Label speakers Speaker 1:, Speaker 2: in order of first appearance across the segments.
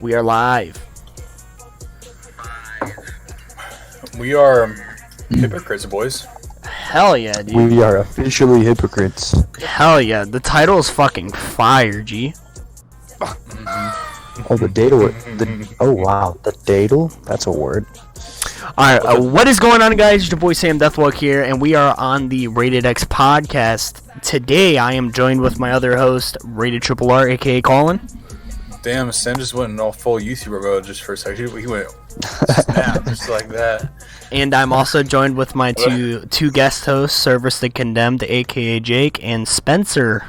Speaker 1: We are live.
Speaker 2: We are hypocrites, boys.
Speaker 1: Hell yeah, dude.
Speaker 3: We are officially hypocrites.
Speaker 1: Hell yeah. The title is fucking fire, G.
Speaker 3: Oh, the datal. Oh, wow. The datal? That's a word.
Speaker 1: Alright, what is going on, guys? It's your boy Sam DeathWalk here, and we are on the Rated X podcast. Today, I am joined with my other host, Rated Triple R, aka Colin.
Speaker 2: Damn, Sam just went in all full YouTuber mode just for a second. He went snap just like that.
Speaker 1: And I'm also joined with my two guest hosts, Severus The Condemned, aka Jake, and Spencer.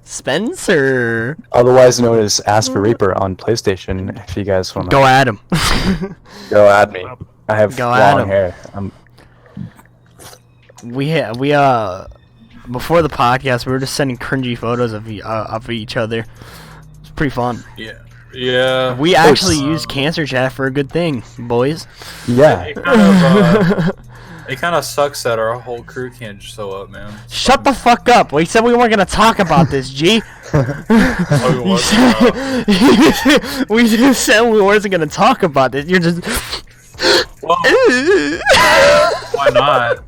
Speaker 1: Spencer.
Speaker 3: Otherwise known as Ask for Reaper on PlayStation, if you guys want to.
Speaker 1: Go at him.
Speaker 3: Go at me. I have
Speaker 1: Go at
Speaker 3: long
Speaker 1: him.
Speaker 3: hair.
Speaker 1: Before the podcast, we were just sending cringy photos of each other. It's pretty fun.
Speaker 2: Yeah.
Speaker 1: We actually used cancer chat for a good thing, boys.
Speaker 3: Yeah.
Speaker 2: It kind of sucks that our whole crew can't just show up, man.
Speaker 1: Shut the fuck up. We said we weren't gonna talk about this, G. We just said we wasn't gonna talk about this. You're just.
Speaker 2: Well, why not?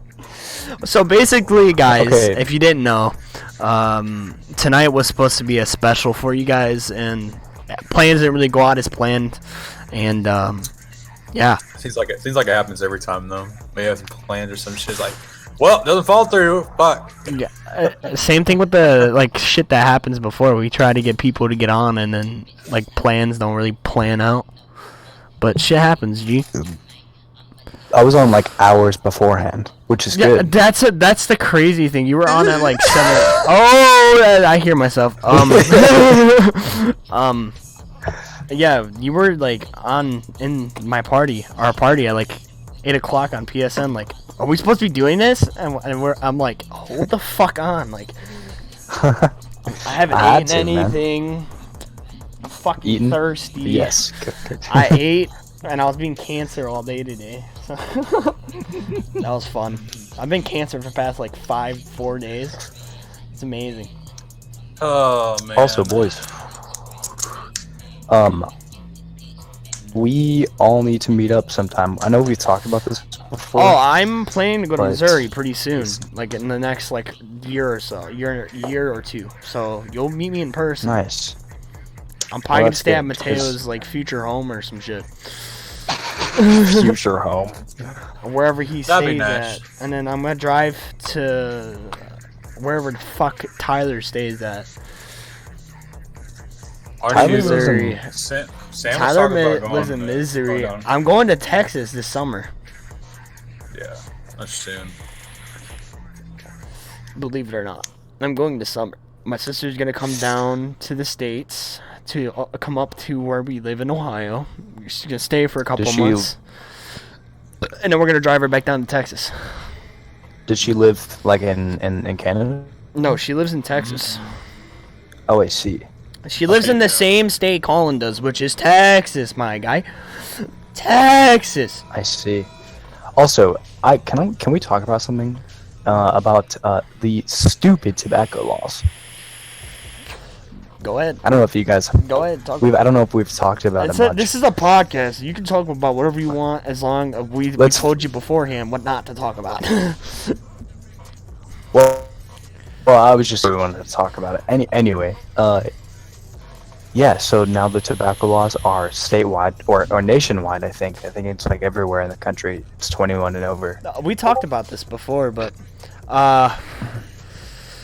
Speaker 1: So basically, guys,
Speaker 3: Okay.
Speaker 1: if you didn't know, tonight was supposed to be a special for you guys, and plans didn't really go out as planned, and yeah.
Speaker 2: Seems like it happens every time though. Maybe have some plans or some shit like, well, it doesn't fall through. Fuck.
Speaker 1: Yeah, same thing with the shit that happens before. We try to get people to get on, and then plans don't really plan out. But shit happens, G.
Speaker 3: I was on hours beforehand, which is
Speaker 1: Yeah,
Speaker 3: good.
Speaker 1: that's the crazy thing. You were on at 7. Oh, I hear myself. Yeah, you were on in our party at 8 o'clock on PSN. Are we supposed to be doing this? And I'm like, hold the fuck on. I haven't
Speaker 3: I had
Speaker 1: eaten
Speaker 3: to, man.
Speaker 1: anything. I'm fucking
Speaker 3: Eaten?
Speaker 1: thirsty.
Speaker 3: Yes.
Speaker 1: I ate, and I was being cancer all day today. So that was fun. I've been cancer for the past 4 days. It's amazing.
Speaker 2: Oh man.
Speaker 3: Also, boys. We all need to meet up sometime. I know we've talked about this before.
Speaker 1: Oh, I'm planning to go to
Speaker 3: But-
Speaker 1: Missouri pretty soon, in the next year or so, year or two. So you'll meet me in person.
Speaker 3: Nice.
Speaker 1: I'm probably
Speaker 3: Well,
Speaker 1: gonna stay at
Speaker 3: that's good, 'cause-
Speaker 1: Mateo's future home or some shit,
Speaker 3: Future home.
Speaker 1: or wherever he
Speaker 2: That'd be
Speaker 1: stays
Speaker 2: nice.
Speaker 1: at, and then I'm gonna drive to wherever the fuck Tyler stays at.
Speaker 2: Aren't you
Speaker 1: Missouri.
Speaker 2: Sam was
Speaker 1: Tyler
Speaker 2: talking about going
Speaker 1: lives in
Speaker 2: to-
Speaker 1: Missouri.
Speaker 2: going down.
Speaker 1: I'm going to Texas this summer.
Speaker 2: Yeah, that's soon.
Speaker 1: Believe it or not, I'm going this summer. My sister's gonna come down to the States to come up to where we live in Ohio. She's gonna stay for a couple
Speaker 3: Does she-
Speaker 1: months, and then we're gonna drive her back down to Texas.
Speaker 3: Did she live in Canada?
Speaker 1: No, she lives in Texas.
Speaker 3: Oh, I see.
Speaker 1: She lives in the same state Colin does, which is Texas, my guy. Texas.
Speaker 3: I see. Also, can we talk about something about the stupid tobacco laws?
Speaker 1: Go ahead.
Speaker 3: I don't know if you guys.
Speaker 1: Go ahead. Talk.
Speaker 3: I don't know if we've talked about it much.
Speaker 1: This is a podcast. You can talk about whatever you want as long as we told you beforehand what not to talk about.
Speaker 3: Well, I was just wanted to talk about it. Anyway, yeah. So now the tobacco laws are statewide or nationwide. I think it's everywhere in the country. It's 21 and over.
Speaker 1: We talked about this before, but
Speaker 2: I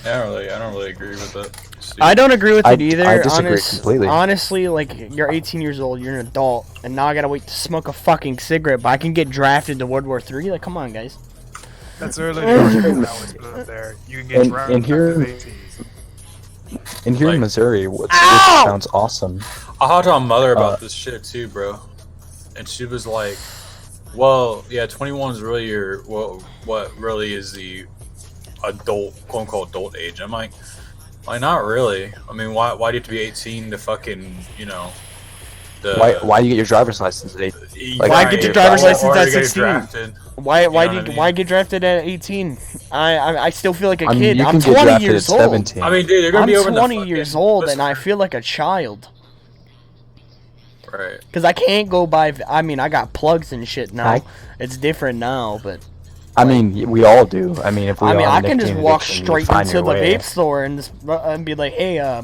Speaker 2: don't really agree with it.
Speaker 1: I don't agree with it either.
Speaker 3: I disagree completely.
Speaker 1: Honestly, you're 18 years old, you're an adult, and now I gotta wait to smoke a fucking cigarette, but I can get drafted to World War III. Come on, guys.
Speaker 4: That's early negotiation I always put up there. You can get drafted
Speaker 3: and here-
Speaker 4: after 18.
Speaker 3: And here in Missouri, which
Speaker 1: Ow!
Speaker 3: sounds awesome.
Speaker 2: I talked to my mother about this shit too, bro, and she was like, "Well, yeah, 21 is really what really is the adult, quote unquote, adult age." I'm like, not really. I mean, why do you have to be 18 to fucking,
Speaker 3: Why do you get your driver's license at 18?
Speaker 1: Why get your driver's license at 16?
Speaker 2: Drafted.
Speaker 1: Why get drafted at 18? I still feel like a kid.
Speaker 3: You
Speaker 1: I'm
Speaker 3: can get
Speaker 1: 20
Speaker 3: drafted
Speaker 1: years
Speaker 3: at
Speaker 1: old.
Speaker 3: 17.
Speaker 2: I mean, dude, you're gonna
Speaker 1: I'm
Speaker 2: be over
Speaker 1: 20
Speaker 2: the
Speaker 1: years
Speaker 2: fucking-
Speaker 1: old,
Speaker 2: listen,
Speaker 1: and I feel like a child.
Speaker 2: Right.
Speaker 1: Because I can't go buy. I mean, I got plugs and shit now.
Speaker 3: I-
Speaker 1: It's different now, but
Speaker 3: I mean, we all do. I mean, if we all
Speaker 1: I
Speaker 3: have
Speaker 1: can just
Speaker 3: nicotine
Speaker 1: walk
Speaker 3: addiction, you
Speaker 1: straight
Speaker 3: find
Speaker 1: into
Speaker 3: your
Speaker 1: the
Speaker 3: way.
Speaker 1: vape store and be like, hey,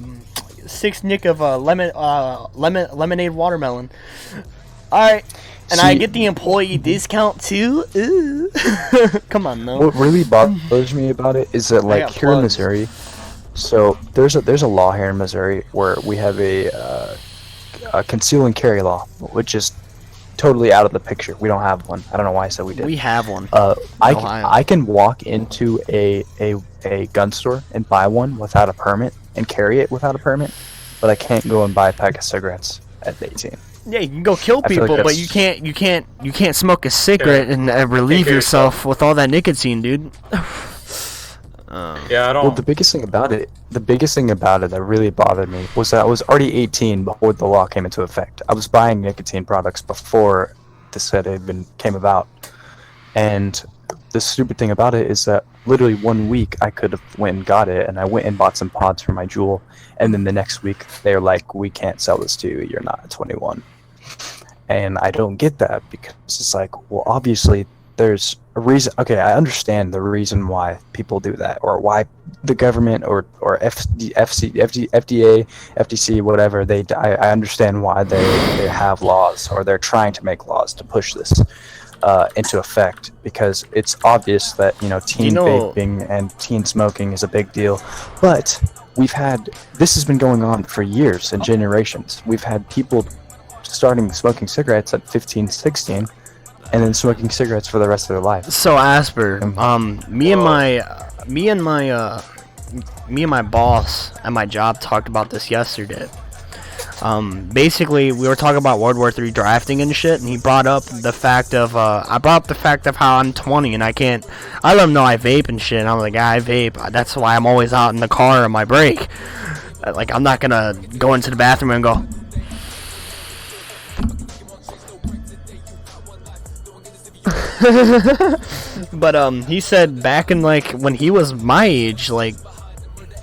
Speaker 1: 6 nick of lemonade watermelon. All right. And I
Speaker 3: See-
Speaker 1: get the employee discount too. Ooh. Come on, no.
Speaker 3: What really bothers me about it is that, like,
Speaker 1: got
Speaker 3: here in
Speaker 1: plugs.
Speaker 3: Missouri, so there's a law here in Missouri where we have a conceal and carry law, which is totally out of the picture. We don't have one. I don't know why I said we did.
Speaker 1: We have one.
Speaker 3: I can walk into a gun store and buy one without a permit and carry it without a permit, but I can't go and buy a pack of cigarettes at 18.
Speaker 1: Yeah, you can go kill
Speaker 3: I feel like
Speaker 1: people, but
Speaker 3: that's-
Speaker 1: you can't smoke a cigarette and relieve
Speaker 2: kill
Speaker 1: yourself with all that nicotine, dude.
Speaker 2: Yeah, I don't.
Speaker 3: Well, the biggest thing about it that really bothered me was that I was already 18 before the law came into effect. I was buying nicotine products before this came about, and the stupid thing about it is that literally 1 week I could have went and got it, and I went and bought some pods for my Juul, and then the next week they're like, "We can't sell this to you. You're not 21." And I don't get that, because it's like, well, obviously there's a reason. Okay, I understand the reason why people do that, or why the government or FDA, FTC, whatever, I understand why they have laws, or they're trying to make laws to push this into effect, because it's obvious that, teen vaping and teen smoking is a big deal. But this has been going on for years and generations. We've had people starting smoking cigarettes at 15, 16, and then smoking cigarettes for the rest of their life.
Speaker 1: So Asper, me and my boss at my job talked about this yesterday. Basically, we were talking about World War III drafting and shit, and he brought up the fact of I brought up the fact of how I'm 20 and I let him know I vape and shit. And I was like, I vape. That's why I'm always out in the car on my break. Like, I'm not gonna go into the bathroom and go. But he said back in, like, when he was my age, like,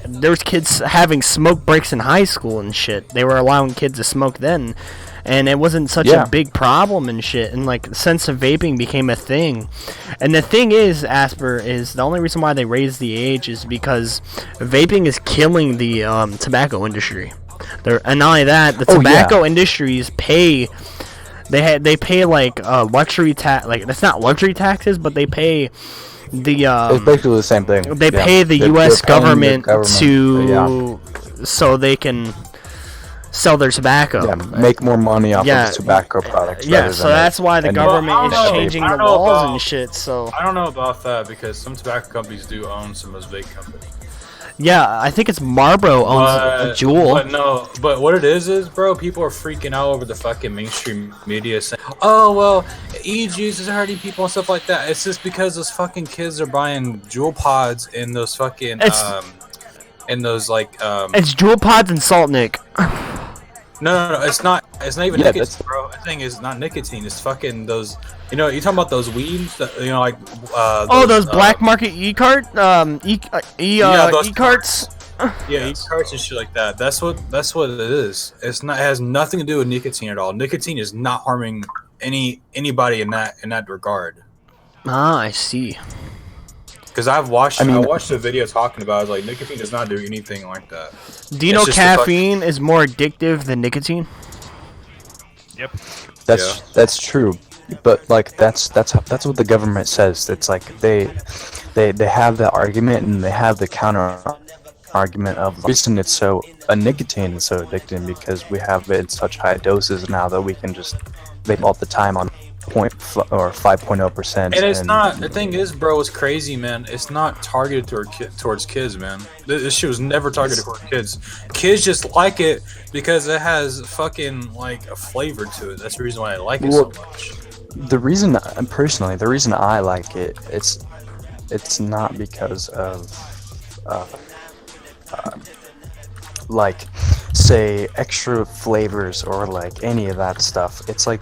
Speaker 1: there was kids having smoke breaks in high school and shit. They were allowing kids to smoke then, and it wasn't such a big problem and shit. And, like, the sense of vaping became a thing. And the thing is, Asper, is the only reason why they raised the age is because vaping is killing the tobacco industry. And not only that, the tobacco industries pay. They pay like luxury tax, like, that's not luxury taxes, but they pay the
Speaker 3: It's basically the same thing.
Speaker 1: they pay the
Speaker 3: They're
Speaker 1: U.S.
Speaker 3: paying the
Speaker 1: government
Speaker 3: government,
Speaker 1: so they can sell their tobacco.
Speaker 3: Yeah, make more money off of tobacco products.
Speaker 1: Yeah,
Speaker 3: rather
Speaker 1: so
Speaker 3: than
Speaker 1: that's why the
Speaker 3: any-
Speaker 1: government is
Speaker 2: know.
Speaker 1: changing
Speaker 2: I
Speaker 1: the
Speaker 2: don't know
Speaker 1: laws
Speaker 2: about-
Speaker 1: and shit. So
Speaker 2: I don't know about that, because some tobacco companies do own some of those vape companies.
Speaker 1: yeah, I think it's Marlboro owns Juul.
Speaker 2: But what it is, bro, people are freaking out over the fucking mainstream media saying, "Oh well, e-juice is hurting people and stuff like that." It's just because those fucking kids are buying Juul pods in those fucking
Speaker 1: It's Juul pods and Salt Nick.
Speaker 2: No, it's not. It's not even
Speaker 3: Yeah,
Speaker 2: nicotine, bro. The thing is not nicotine. It's fucking those. You talking about those weeds? That, like.
Speaker 1: Those black market e-carts. E-carts.
Speaker 2: Yeah, e-carts and shit like that. That's what it is. It's not. It has nothing to do with nicotine at all. Nicotine is not harming anybody in that regard.
Speaker 1: Ah, I see.
Speaker 2: Because I watched a video talking about it. I was like, nicotine does not do anything like that.
Speaker 1: Do you know caffeine is more addictive than nicotine?
Speaker 4: Yep.
Speaker 3: That's true, but like that's what the government says. It's like they have the argument, and they have the counter argument of the reason it's nicotine is so addicting, because we have it in such high doses now that we can just vape all the time on 5.0%.
Speaker 2: And it's not. The thing is, bro, it's crazy, man. It's not targeted towards kids, man. This shit was never targeted towards kids. Kids just like it because it has fucking like a flavor to it. That's the reason why I like it so much.
Speaker 3: The reason I like it, it's not because of like, say, extra flavors or like any of that stuff. It's like,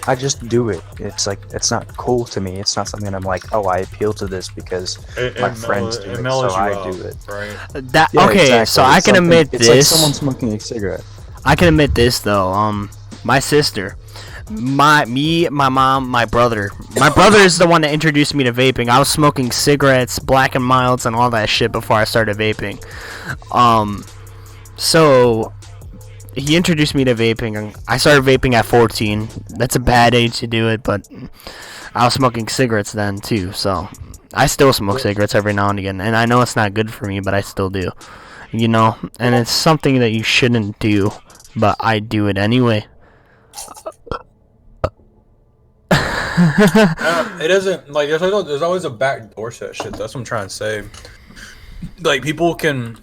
Speaker 3: I just do it. It's like, it's not cool to me. It's not something I'm like, oh, I appeal to this because my friends do it, so I do it.
Speaker 2: Right.
Speaker 1: Okay,
Speaker 3: exactly.
Speaker 1: so I can admit
Speaker 3: it's
Speaker 1: this.
Speaker 3: like someone smoking a cigarette.
Speaker 1: I can admit this though. My sister, my mom, my brother. My brother is the one that introduced me to vaping. I was smoking cigarettes, Black and Milds, and all that shit before I started vaping. So he introduced me to vaping, and I started vaping at 14. That's a bad age to do it, but I was smoking cigarettes then too. So I still smoke cigarettes every now and again, and I know it's not good for me, but I still do. You know, and it's something that you shouldn't do, but I do it anyway.
Speaker 2: It isn't like there's always a back door to that shit. That's what I'm trying to say. Like people can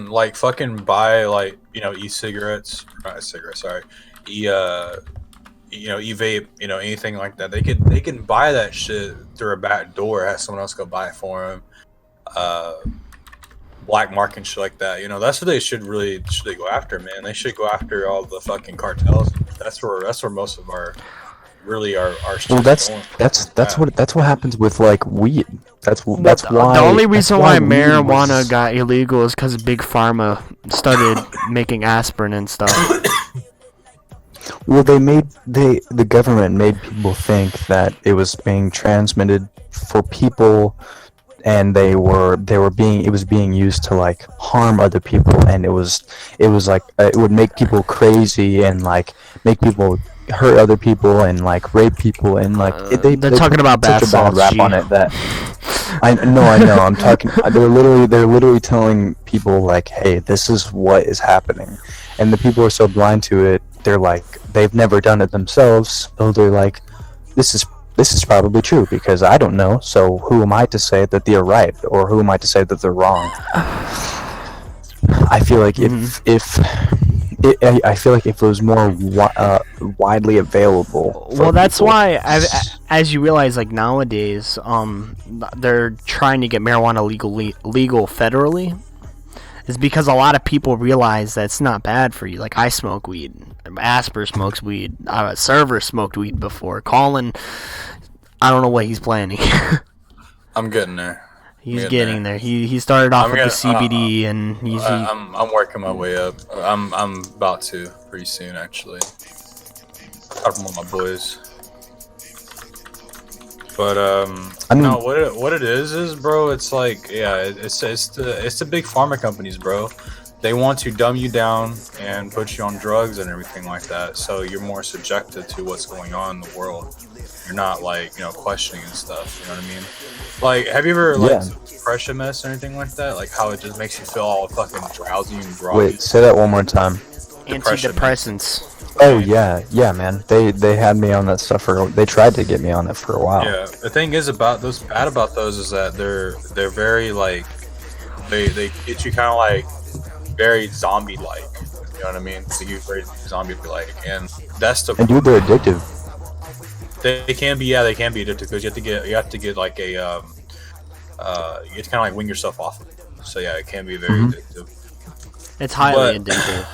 Speaker 2: like fucking buy like e-cigarettes, not cigarettes, sorry, e-vape, anything like that. They can buy that shit through a back door, have someone else go buy it for them. Black market and shit like that. That's what they should go after, man. They should go after all the fucking cartels. That's where most of our
Speaker 3: well, that's what happens with like weed. That's why
Speaker 1: the only reason why marijuana got illegal is because Big Pharma started making aspirin and stuff.
Speaker 3: Well, the government made people think that it was being transmitted for people, and it was being used to like harm other people, and it was like it would make people crazy and like make people hurt other people and like rape people and like they're
Speaker 1: talking about
Speaker 3: such a bad rap on it that I know I'm talking. They're literally telling people like, hey, this is what is happening, and the people are so blind to it. They're like, they've never done it themselves, so they're like, this is probably true because I don't know. So who am I to say that they're right, or who am I to say that they're wrong? I feel like if it was more widely available.
Speaker 1: Well, that's why, as you realize, like nowadays, they're trying to get marijuana legal federally. Is because a lot of people realize that it's not bad for you. Like I smoke weed, Asper smokes weed, Server smoked weed before. Colin, I don't know what he's planning.
Speaker 2: I'm getting there.
Speaker 1: He's getting there. He started off with the CBD, and
Speaker 2: I'm working my way up. I'm about to pretty soon, actually. Talking with my boys. But no, what it is, bro. It's like, yeah, it's the big pharma companies, bro. They want to dumb you down and put you on drugs and everything like that, so you're more subjected to what's going on in the world. You're not like questioning and stuff. You know what I mean? Like, have you ever depression mess or anything like that? Like how it just makes you feel all fucking drowsy and groggy.
Speaker 3: Wait, say that one more time.
Speaker 1: Antidepressants.
Speaker 3: Oh yeah, man. They had me on that stuff they tried to get me on it for a while.
Speaker 2: Yeah, the thing is about those is that they're very like they get you kind of like very zombie like. You know what I mean? They get very zombie like, and that's the.
Speaker 3: And dude, they're addictive.
Speaker 2: They can be addictive because you have to get like a you have to kind of like wing yourself off of it. So yeah, it can be very addictive.
Speaker 1: It's highly addictive.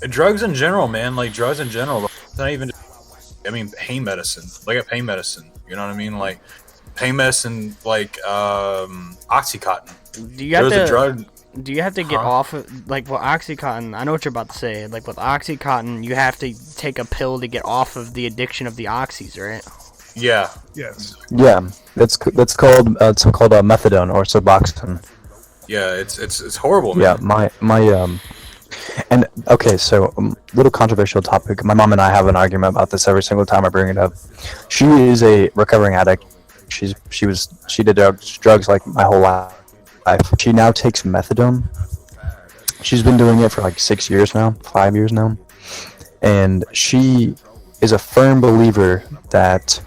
Speaker 2: Drugs in general, man. Like drugs in general. It's not even. I mean, pain medicine. Look at pain medicine. You know what I mean? Like pain medicine, like OxyContin.
Speaker 1: Do you have to get off of, like, with OxyContin? I know what you're about to say. Like with OxyContin, you have to take a pill to get off of the addiction of the oxys, right?
Speaker 2: Yeah.
Speaker 4: Yes.
Speaker 3: Yeah, that's called methadone or Suboxone.
Speaker 2: Yeah, it's horrible, man.
Speaker 3: Yeah, my and okay, so little controversial topic. My mom and I have an argument about this every single time I bring it up. She is a recovering addict. She did drugs like my whole life. She now takes methadone. She's been doing it for like 5 years now, and she is a firm believer that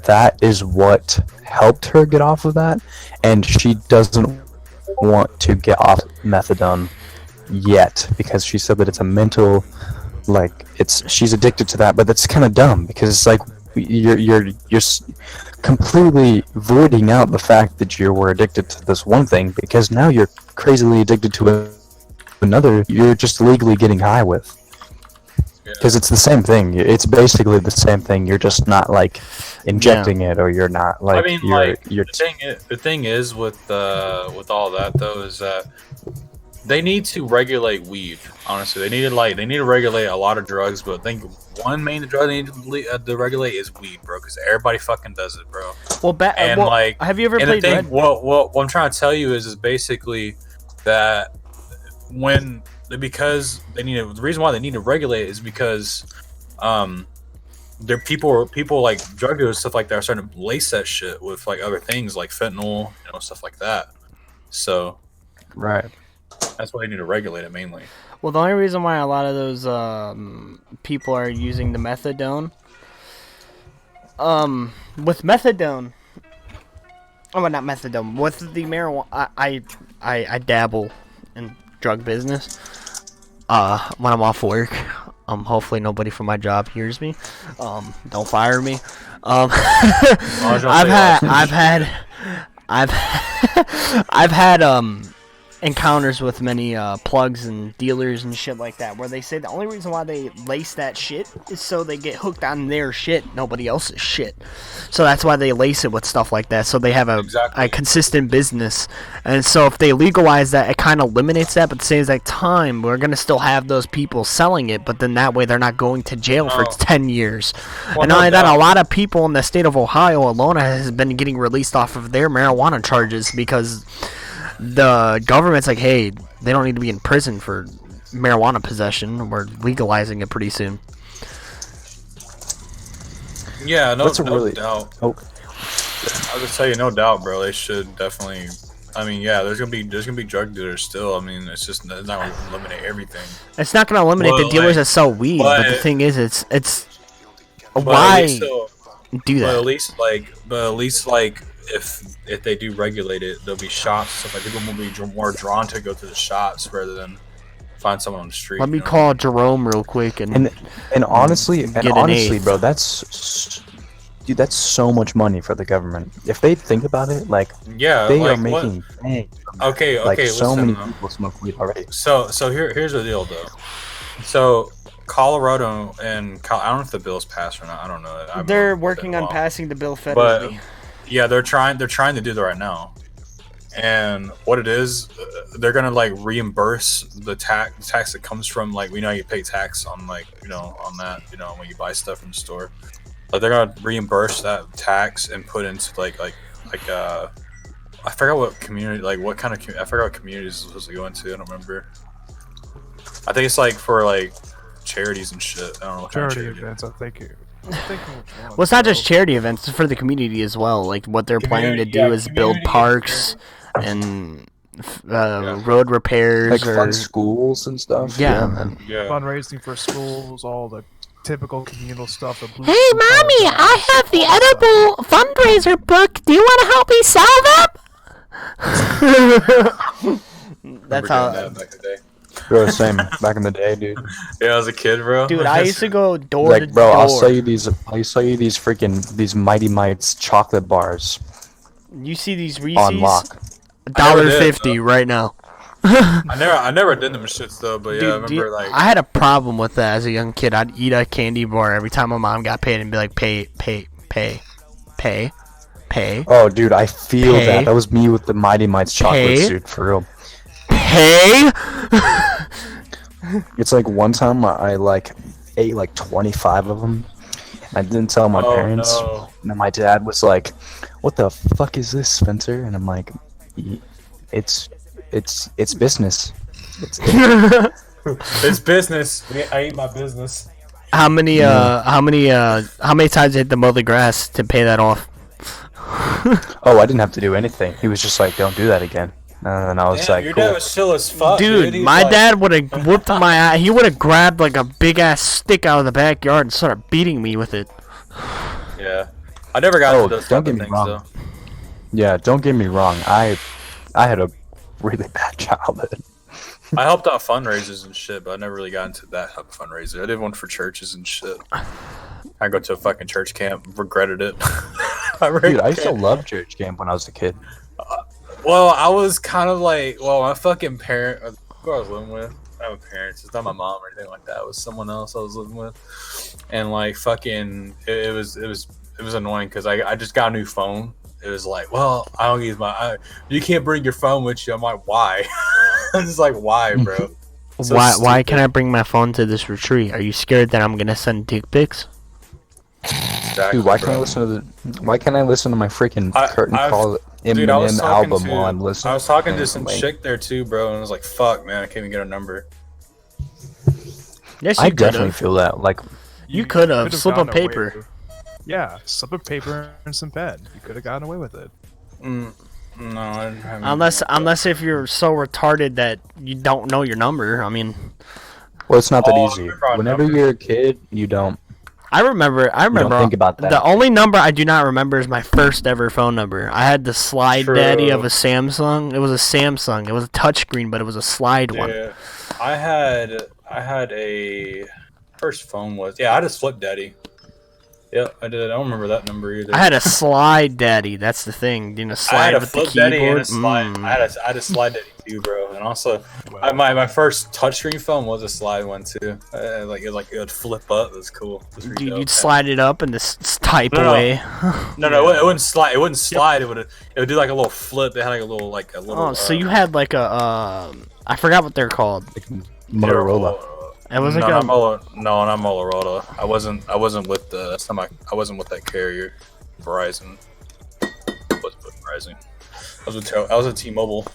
Speaker 3: that is what helped her get off of that, and she doesn't want to get off methadone yet because she said that it's a mental, like she's addicted to that, but that's kind of dumb because it's like you're completely voiding out the fact that you were addicted to this one thing because now you're crazily addicted to another you're just legally getting high with. Because it's the same thing. It's basically the same thing. You're just not like injecting it, or you're not like.
Speaker 2: I mean, the thing is with all that though is that they need to regulate weed. Honestly, they need to regulate a lot of drugs, but I think one main drug they need to regulate is weed, bro. Because everybody fucking does it, bro.
Speaker 1: Well,
Speaker 2: and like,
Speaker 1: have you ever
Speaker 2: and
Speaker 1: played
Speaker 2: the thing,
Speaker 1: Red?
Speaker 2: what I'm trying to tell you is basically that because the reason why they need to regulate it is because there people like drug dealers, stuff like that, are starting to lace that shit with like other things like fentanyl, stuff like that. So
Speaker 3: Right.
Speaker 2: that's why they need to regulate it mainly.
Speaker 1: Well, the only reason why a lot of those people are using the methadone, with methadone, oh, well, not methadone, with the marijuana, I dabble in drug business. When I'm off work, hopefully nobody from my job hears me. Don't fire me. I've had encounters with many plugs and dealers and shit like that, where they say the only reason why they lace that shit is so they get hooked on their shit, nobody else's shit. So that's why they lace it with stuff like that, so they have a consistent business. And so if they legalize that, it kind of eliminates that, but at the same time, we're going to still have those people selling it, but then that way they're not going to jail for 10 years.
Speaker 2: Well,
Speaker 1: and not only that, a lot of people in the state of Ohio alone has been getting released off of their marijuana charges because the government's like, hey, they don't need to be in prison for marijuana possession. We're legalizing it pretty soon.
Speaker 2: Yeah, no doubt.
Speaker 3: Oh.
Speaker 2: I'll just tell you, no doubt, bro. They should definitely. I mean, yeah, there's gonna be drug dealers still. I mean, it's not gonna eliminate everything.
Speaker 1: It's not gonna eliminate the dealers that sell weed, but the thing is, it's why do that?
Speaker 2: But at least if they do regulate it, there'll be shops. So like people will be more drawn to go to the shops rather than find someone on the street.
Speaker 1: Let me call Jerome real quick and
Speaker 3: honestly, bro, that's so much money for the government. If they think about it, like, they are making bank.
Speaker 2: Okay,
Speaker 3: like, so
Speaker 2: listen,
Speaker 3: many people smoke weed already.
Speaker 2: So here's the deal though. So Colorado and I don't know if the bill's passed or not. I don't know.
Speaker 1: They're working on passing the bill federally.
Speaker 2: But yeah, they're trying to do that right now. And what it is, they're gonna like reimburse the tax that comes from, like, we know you pay tax on, like, on that, when you buy stuff from the store. Like, they're gonna reimburse that tax and put into like I forgot what community, like what kind of I forgot what community it's supposed to go into. I don't remember. I think it's like for like charities and shit. I don't know what kind of charity
Speaker 4: events. I think.
Speaker 1: Well, it's not just charity events; it's for the community as well. Like, what they're planning to do is build parks and road repairs,
Speaker 3: like fun schools and stuff.
Speaker 1: Yeah.
Speaker 4: Fundraising for schools, all the typical communal stuff.
Speaker 5: Hey, mommy, I have the edible fundraiser book. Do you want to help me sell them?
Speaker 1: That's how.
Speaker 2: That back in the day.
Speaker 3: Bro, same back in the day, dude.
Speaker 2: Yeah, I was a kid, bro.
Speaker 1: Dude, I used to go door to
Speaker 3: like, bro,
Speaker 1: door.
Speaker 3: I'll sell you these these Mighty Mites chocolate bars.
Speaker 1: You see these Reese's?
Speaker 3: On lock.
Speaker 1: $1.50 right now.
Speaker 2: I never did them shits though, but yeah,
Speaker 1: Dude,
Speaker 2: I remember like
Speaker 1: I had a problem with that as a young kid. I'd eat a candy bar every time my mom got paid and be like, pay.
Speaker 3: Oh, dude, I feel that. That was me with the Mighty Mites chocolate suit, for real.
Speaker 1: Pay?
Speaker 3: It's like one time I like ate like 25 of them. I didn't tell my parents.
Speaker 2: No.
Speaker 3: And then my dad was like, "What the fuck is this, Spencer?" And I'm like, "It's business.
Speaker 2: It's business. I eat my business."
Speaker 1: How many times did the mow the grass to pay that off?
Speaker 3: Oh, I didn't have to do anything. He was just like, "Don't do that again." And I was like,
Speaker 2: your
Speaker 3: cool.
Speaker 2: dad was chill as fuck,
Speaker 1: Dude, my dad would have whooped my ass. He would have grabbed like a big ass stick out of the backyard and started beating me with it.
Speaker 2: Yeah, I never got into those
Speaker 3: don't
Speaker 2: type
Speaker 3: get
Speaker 2: of
Speaker 3: me
Speaker 2: things
Speaker 3: wrong.
Speaker 2: though.
Speaker 3: Yeah, don't get me wrong. I had a really bad childhood.
Speaker 2: I helped out fundraisers and shit, but I never really got into that type of fundraiser. I did one for churches and shit. I go to a fucking church camp, regretted it.
Speaker 3: Dude, I used to love church camp when I was a kid.
Speaker 2: Well, I was kind of like, my fucking parent, who I was living with, I have a parents, it's not my mom or anything like that. It was someone else I was living with, and like fucking, it was annoying because I just got a new phone. It was like, well, I don't use you can't bring your phone with you. I'm like, why? It's like, why, bro? So
Speaker 1: Why
Speaker 2: stupid.
Speaker 1: can I bring my phone to this retreat? Are you scared that I'm gonna send dick pics?
Speaker 2: Exactly,
Speaker 3: Dude, why can't
Speaker 2: bro.
Speaker 3: I listen to why can't I listen to my freaking Curtain Call
Speaker 2: Dude, I was
Speaker 3: Eminem
Speaker 2: talking
Speaker 3: album
Speaker 2: to
Speaker 3: while I'm listening?
Speaker 2: I was talking to
Speaker 3: Man,
Speaker 2: some
Speaker 3: like,
Speaker 2: chick there too, bro, and I was like, fuck, man, I can't even get a number.
Speaker 1: Yes,
Speaker 3: I
Speaker 1: you could
Speaker 3: definitely
Speaker 1: have.
Speaker 3: feel that. Like,
Speaker 1: You could have.
Speaker 4: could've
Speaker 1: Slip of
Speaker 4: gotten away
Speaker 1: paper.
Speaker 4: with- Yeah, slip of paper and some pen. You could have gotten away with it.
Speaker 2: No, I didn't have
Speaker 1: Unless if you're so retarded that you don't know your number. I mean,
Speaker 3: well, it's not that
Speaker 2: Oh, I
Speaker 3: easy.
Speaker 2: remember our
Speaker 3: Whenever
Speaker 2: number.
Speaker 3: you're a kid, you don't.
Speaker 1: I remember.
Speaker 3: think about that.
Speaker 1: The only number I do not remember is my first ever phone number. I had the slide
Speaker 2: True.
Speaker 1: daddy of a Samsung. It was a Samsung. It was a touchscreen, but it was a slide one.
Speaker 2: Yeah, I had a first phone was I had a flip daddy. Yeah, I did. I don't remember that number either.
Speaker 1: I had a slide daddy. That's the thing. You know,
Speaker 2: I
Speaker 1: slide
Speaker 2: had a
Speaker 1: with the
Speaker 2: flip daddy and
Speaker 1: keyboard.
Speaker 2: a slide.
Speaker 1: Mm.
Speaker 2: I had a slide daddy too, bro. And also, my first touchscreen phone was a slide one too. It would flip up. It was cool. It was really
Speaker 1: Dude,
Speaker 2: dope.
Speaker 1: you'd slide it up and just type
Speaker 2: No, no.
Speaker 1: away.
Speaker 2: No, it wouldn't slide. It wouldn't slide. It would do like a little flip. It had like a little
Speaker 1: Oh, so you had like a I forgot what they're called.
Speaker 3: Motorola.
Speaker 1: It was
Speaker 2: no,
Speaker 1: like
Speaker 2: not
Speaker 1: a
Speaker 2: not Motorola. I wasn't with the. That's not my. I wasn't with that carrier. Verizon. I wasn't with Verizon. I was with T-Mobile.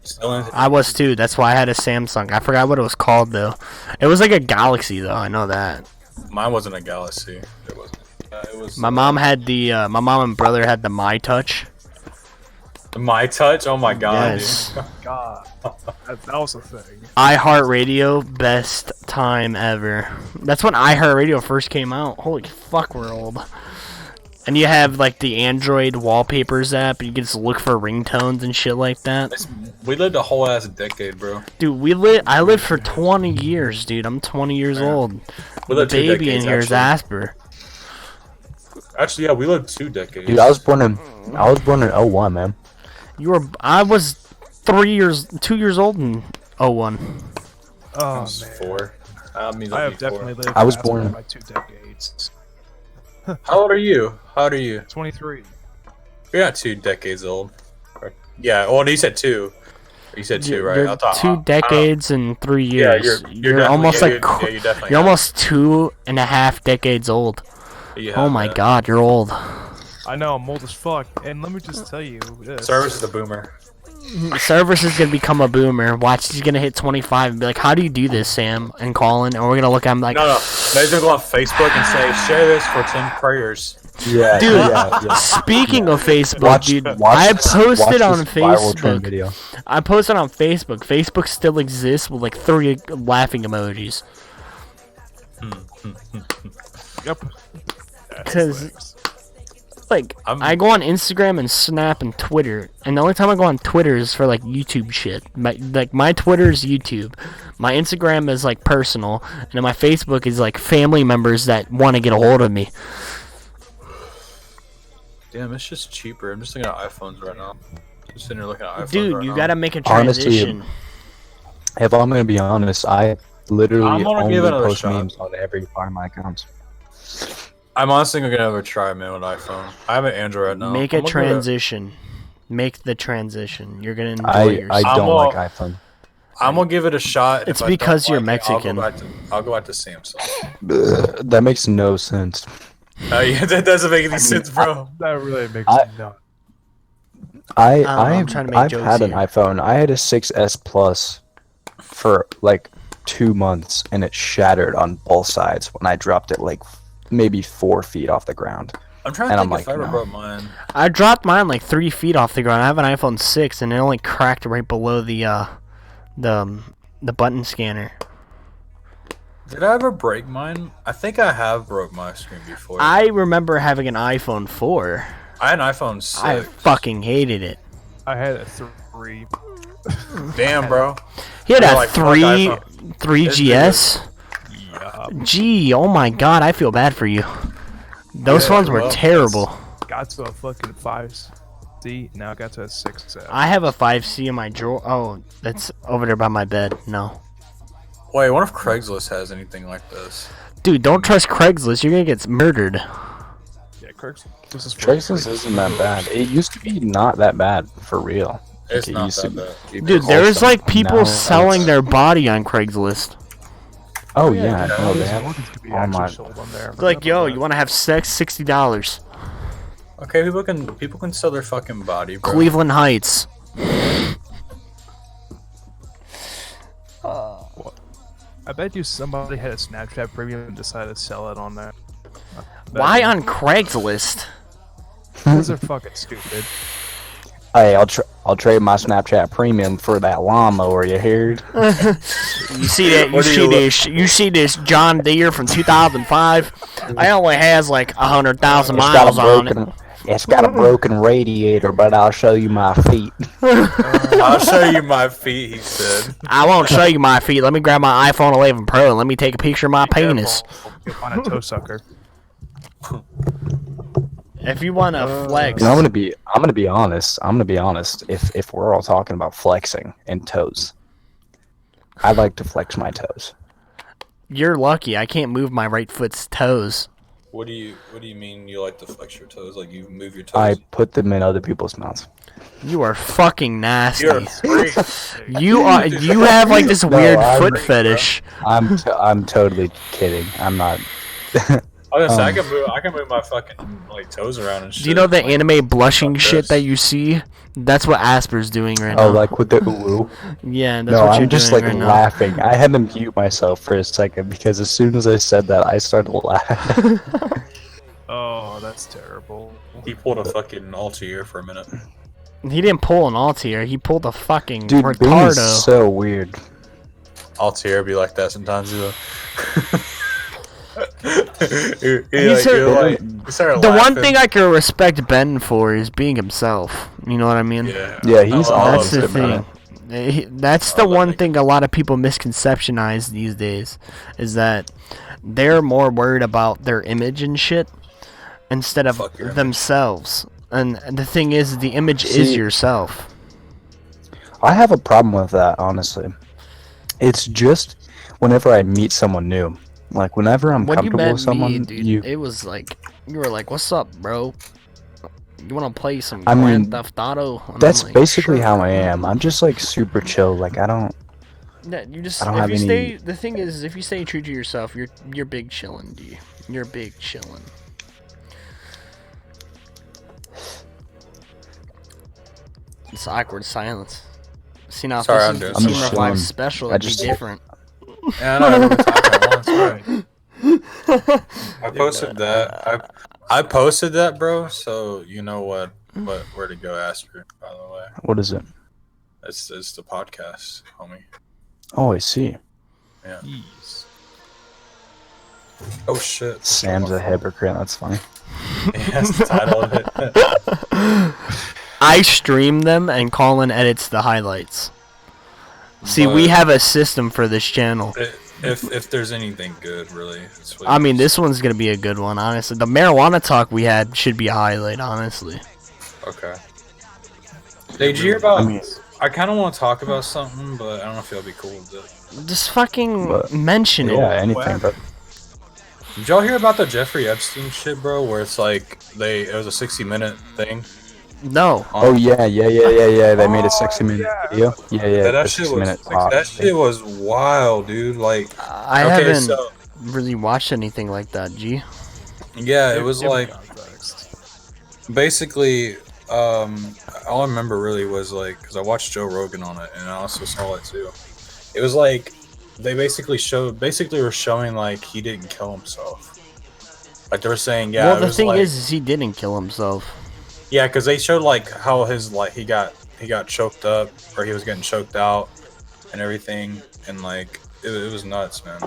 Speaker 2: Still in.
Speaker 1: I was too. That's why I had a Samsung. I forgot what it was called though. It was like a Galaxy though. I know that.
Speaker 2: Mine wasn't a Galaxy. It wasn't. It was.
Speaker 1: My mom had the. My mom and brother had the My Touch.
Speaker 2: My Touch. Oh my god.
Speaker 1: Yes.
Speaker 2: Dude.
Speaker 4: God, that was a thing.
Speaker 1: iHeartRadio, best time ever. That's when iHeartRadio first came out. Holy fuck, we're old. And you have like the Android wallpapers app, and you can just look for ringtones and shit like that.
Speaker 2: We lived a whole ass decade, bro.
Speaker 1: Dude, I lived for 20 years, dude. I'm 20 years
Speaker 2: Man.
Speaker 1: old.
Speaker 2: We
Speaker 1: The
Speaker 2: lived 2
Speaker 1: baby in
Speaker 2: decades,
Speaker 1: here is
Speaker 2: actually.
Speaker 1: Asper.
Speaker 2: Actually, yeah, we lived 2 decades.
Speaker 3: Dude, I was born in 01, man.
Speaker 1: I was 2 years old in 01.
Speaker 4: Oh
Speaker 2: I was
Speaker 4: man,
Speaker 2: 4. I mean,
Speaker 4: I have
Speaker 2: like
Speaker 4: definitely
Speaker 2: 4.
Speaker 4: lived.
Speaker 3: I was
Speaker 4: past
Speaker 3: born-
Speaker 4: by 2 decades.
Speaker 2: How old are you?
Speaker 4: 23.
Speaker 2: You're not 2 decades old. Yeah. Well, you said 2. You said 2, right?
Speaker 1: You're
Speaker 2: I thought,
Speaker 1: 2 decades and 3
Speaker 2: Yeah,
Speaker 1: years.
Speaker 2: you're
Speaker 1: You're almost
Speaker 2: definitely-
Speaker 1: like
Speaker 2: yeah, you definitely
Speaker 1: you're
Speaker 2: have.
Speaker 1: almost 2.5 decades old.
Speaker 2: You
Speaker 1: Oh
Speaker 2: have
Speaker 1: my
Speaker 2: that.
Speaker 1: god, you're old.
Speaker 4: I know I'm old as fuck, and let me just tell you this.
Speaker 2: Service is a boomer.
Speaker 1: Service is gonna become a boomer. Watch, he's gonna hit 25 and be like, "How do you do this, Sam?" And Colin, and we're gonna look at him like,
Speaker 2: No. Maybe they'll go on Facebook and say, "Share this for 10 prayers."
Speaker 3: Yeah,
Speaker 1: Dude,
Speaker 3: yeah.
Speaker 1: Speaking of Facebook,
Speaker 3: Watch,
Speaker 1: dude,
Speaker 3: watch
Speaker 1: I
Speaker 3: this-
Speaker 1: posted
Speaker 3: watch
Speaker 1: on
Speaker 3: this viral trend
Speaker 1: Facebook.
Speaker 3: video.
Speaker 1: I posted on Facebook. Facebook still exists with like 3 laughing emojis.
Speaker 4: Yep.
Speaker 1: 'Cause- Like,
Speaker 2: I'm-
Speaker 1: I go on Instagram and Snap and Twitter, and the only time I go on Twitter is for like YouTube shit. My Twitter is YouTube, my Instagram is like personal, and then my Facebook is like family members that want to get a hold of me.
Speaker 2: Damn, it's just cheaper. I'm just looking at iPhones right now. Just sitting here looking at iPhones
Speaker 1: Dude,
Speaker 2: right
Speaker 1: you
Speaker 2: now.
Speaker 1: gotta make a
Speaker 3: Honestly,
Speaker 1: transition.
Speaker 3: If I'm gonna be honest, I literally
Speaker 2: I'm gonna
Speaker 3: only
Speaker 2: give it another
Speaker 3: post
Speaker 2: shot.
Speaker 3: memes on every part of my accounts.
Speaker 2: I'm honestly gonna have a try, man, with iPhone. I have an Android right now.
Speaker 1: Make
Speaker 2: I'm
Speaker 1: a
Speaker 2: gonna give it-
Speaker 1: transition. Make the transition. You're gonna enjoy
Speaker 3: I
Speaker 1: yourself.
Speaker 3: don't
Speaker 2: all-
Speaker 3: like iPhone.
Speaker 2: I'm gonna give it a shot.
Speaker 1: It's
Speaker 2: If I don't
Speaker 1: because you're
Speaker 2: like it,
Speaker 1: Mexican.
Speaker 2: I'll go back to Samsung.
Speaker 3: That makes no sense.
Speaker 2: Yeah, that doesn't make any sense, bro.
Speaker 4: That really makes
Speaker 3: I-
Speaker 4: me nuts.
Speaker 3: I
Speaker 1: I'm trying to make
Speaker 3: I've
Speaker 1: jokes
Speaker 3: had an
Speaker 1: here.
Speaker 3: iPhone. I had a 6S Plus for like 2 months, and it shattered on both sides when I dropped it like maybe 4 feet off the ground.
Speaker 2: I'm trying to
Speaker 3: And
Speaker 2: think
Speaker 3: I'm
Speaker 2: if
Speaker 3: like,
Speaker 2: I ever
Speaker 3: no.
Speaker 2: broke mine.
Speaker 1: I dropped mine like 3 feet off the ground. I have an iPhone 6, and it only cracked right below the button scanner.
Speaker 2: Did I ever break mine? I think I have broke my screen before.
Speaker 1: I remember having an iPhone 4.
Speaker 2: I had an iPhone 6.
Speaker 1: I fucking hated it.
Speaker 4: I had a 3.
Speaker 2: Damn, bro.
Speaker 1: He had
Speaker 2: You're
Speaker 1: a
Speaker 2: like, fuck
Speaker 1: 3GS.
Speaker 4: Yeah.
Speaker 1: Gee, oh my god, I feel bad for you. Those
Speaker 2: Yeah,
Speaker 1: phones were
Speaker 2: well,
Speaker 1: terrible.
Speaker 4: Got to a fucking 5C. Now I got to a 6.
Speaker 1: I have a 5C in my drawer. Oh, that's over there by my bed. No.
Speaker 2: Wait, I wonder if Craigslist has anything like this.
Speaker 1: Dude, don't trust Craigslist. You're gonna get murdered.
Speaker 4: Yeah, Kirk's. This is
Speaker 3: Craigslist isn't that bad. It used to be not that bad for real.
Speaker 2: It's
Speaker 3: It
Speaker 2: not
Speaker 3: used to
Speaker 2: that
Speaker 3: be
Speaker 2: bad.
Speaker 1: Dude, there's
Speaker 3: wholesome.
Speaker 1: like people
Speaker 3: Now
Speaker 1: selling
Speaker 3: it's-
Speaker 1: their body on Craigslist.
Speaker 3: Oh
Speaker 2: Yeah,
Speaker 3: yeah,
Speaker 2: yeah.
Speaker 3: no, they
Speaker 4: These
Speaker 3: have
Speaker 4: organs could be
Speaker 3: all my.
Speaker 4: actually sold on there.
Speaker 1: They're like, yo, you want to have sex? $60.
Speaker 2: Okay, people can sell their fucking body, bro.
Speaker 1: Cleveland Heights.
Speaker 4: I bet you somebody had a Snapchat premium and decided to sell it on there.
Speaker 1: Why on Craigslist?
Speaker 4: Because they're fucking stupid.
Speaker 3: Hey, I'll trade my Snapchat premium for that lawnmower. You heard?
Speaker 1: You see that? You
Speaker 2: What do
Speaker 1: see
Speaker 2: you look-
Speaker 1: this? You see this John Deere from 2005? I only has like 100,000 miles on it.
Speaker 3: It's got a broken radiator, but I'll show you my feet.
Speaker 2: I'll show you my feet, he said.
Speaker 1: I won't show you my feet. Let me grab my iPhone 11 Pro and let me take a picture of my penis.
Speaker 4: You'll find a toe sucker.
Speaker 1: If you want to flex,
Speaker 3: And I'm gonna be honest. If we're all talking about flexing and toes, I like to flex my toes.
Speaker 1: you're lucky. I can't move my right foot's toes.
Speaker 2: What do you mean you like to flex your toes? Like you move your
Speaker 3: I
Speaker 2: toes?
Speaker 3: put them in other people's mouths.
Speaker 1: You are fucking nasty.
Speaker 2: You're a freak.
Speaker 1: You have like this
Speaker 3: No,
Speaker 1: weird
Speaker 3: I'm
Speaker 1: foot
Speaker 3: right,
Speaker 1: fetish.
Speaker 3: I'm totally kidding. I'm not.
Speaker 2: I was gonna say, I can move my fucking like toes around and shit.
Speaker 1: Do you know the anime blushing
Speaker 2: Fuck
Speaker 1: shit
Speaker 2: this.
Speaker 1: that you see? That's what Asper's doing right now.
Speaker 3: Oh, like with the ooh.
Speaker 1: Yeah, that's
Speaker 3: No,
Speaker 1: what you're
Speaker 3: I'm just
Speaker 1: doing
Speaker 3: like
Speaker 1: right now.
Speaker 3: laughing. I had to mute myself for a second because as soon as I said that, I started laughing.
Speaker 4: Oh, that's terrible.
Speaker 2: He pulled a fucking Altair for a minute.
Speaker 1: He didn't pull an Altair. He pulled a fucking
Speaker 3: Dude, being
Speaker 1: Ricardo.
Speaker 3: so weird.
Speaker 2: Altair be like that sometimes, though.
Speaker 1: The one thing I can respect Ben for is being himself. You know what I mean?
Speaker 3: Yeah, he's
Speaker 2: I love
Speaker 1: That's the
Speaker 3: honest about
Speaker 1: thing. That's the one thing a lot of people misconceptionize these days, is that they're more worried about their image and shit instead of
Speaker 2: Fuck your image.
Speaker 1: themselves. And the thing is, the image is
Speaker 3: See-
Speaker 1: yourself.
Speaker 3: I have a problem with that, honestly. It's just whenever I meet someone new. Like, whenever I'm
Speaker 1: When you
Speaker 3: comfortable
Speaker 1: met
Speaker 3: with someone,
Speaker 1: me, dude, it was like you were like, "What's up, bro? You want to play some
Speaker 3: I mean,
Speaker 1: Grand Theft Auto?" And I'm
Speaker 3: that's
Speaker 1: like,
Speaker 3: basically
Speaker 1: "Sure."
Speaker 3: how I am. I'm just, like, super chill. Like, I don't...
Speaker 1: Yeah, you just
Speaker 3: I don't
Speaker 1: if
Speaker 3: have
Speaker 1: you
Speaker 3: any-
Speaker 1: stay. The thing is, if you stay true to yourself, you're big chillin', dude. You're big chillin'. It's awkward silence. See now, if
Speaker 2: Sorry, I'm
Speaker 1: this
Speaker 2: doing
Speaker 1: is
Speaker 3: some
Speaker 1: Summer
Speaker 3: shit.
Speaker 1: Vibe special,
Speaker 3: I
Speaker 1: it'd be
Speaker 3: just-
Speaker 1: different.
Speaker 2: Yeah, I know. I remember talking about once, right? I posted that. I posted that, bro. So you know where to go, Asper. By the way,
Speaker 3: What is it?
Speaker 2: it's the podcast, homie.
Speaker 3: Oh, I see.
Speaker 4: Jeez.
Speaker 2: Oh shit.
Speaker 3: Sam's a hypocrite. That's funny.
Speaker 2: Yeah, that's the title of it.
Speaker 1: I stream them, and Colin edits the highlights. See, we
Speaker 2: But-
Speaker 1: have a system for this channel.
Speaker 2: If there's anything good, really. That's what
Speaker 1: I
Speaker 2: it
Speaker 1: mean,
Speaker 2: is.
Speaker 1: this one's gonna be a good one, honestly. The marijuana talk we had should be a highlight, honestly.
Speaker 2: Okay. Did you hear about?
Speaker 3: I mean-
Speaker 2: I kind of want to talk about something, but I don't know if you'll be cool with it.
Speaker 1: Just fucking
Speaker 3: But-
Speaker 1: mention it.
Speaker 3: Yeah, anything, but...
Speaker 2: Did y'all hear about the Jeffrey Epstein shit, bro? Where it's like it was a 60-minute thing.
Speaker 1: No.
Speaker 3: Oh, yeah. They made a 60-minute video. Yeah,
Speaker 2: That
Speaker 3: a
Speaker 2: shit
Speaker 3: 60-minute
Speaker 2: was
Speaker 3: pop.
Speaker 2: that shit was wild, dude. Like,
Speaker 1: I
Speaker 2: okay,
Speaker 1: haven't
Speaker 2: so
Speaker 1: really watched anything like that, G.
Speaker 2: yeah, it was
Speaker 4: Give
Speaker 2: like
Speaker 4: context.
Speaker 2: basically all I remember really was like because I watched Joe Rogan on it and I also saw it too. It was like they basically were showing like he didn't kill himself. Like they were saying, yeah.
Speaker 1: Well,
Speaker 2: it
Speaker 1: the
Speaker 2: was
Speaker 1: thing
Speaker 2: like,
Speaker 1: is he didn't kill himself.
Speaker 2: yeah, because they showed like how his like he got choked up or he was getting choked out and everything, and like it was nuts, man.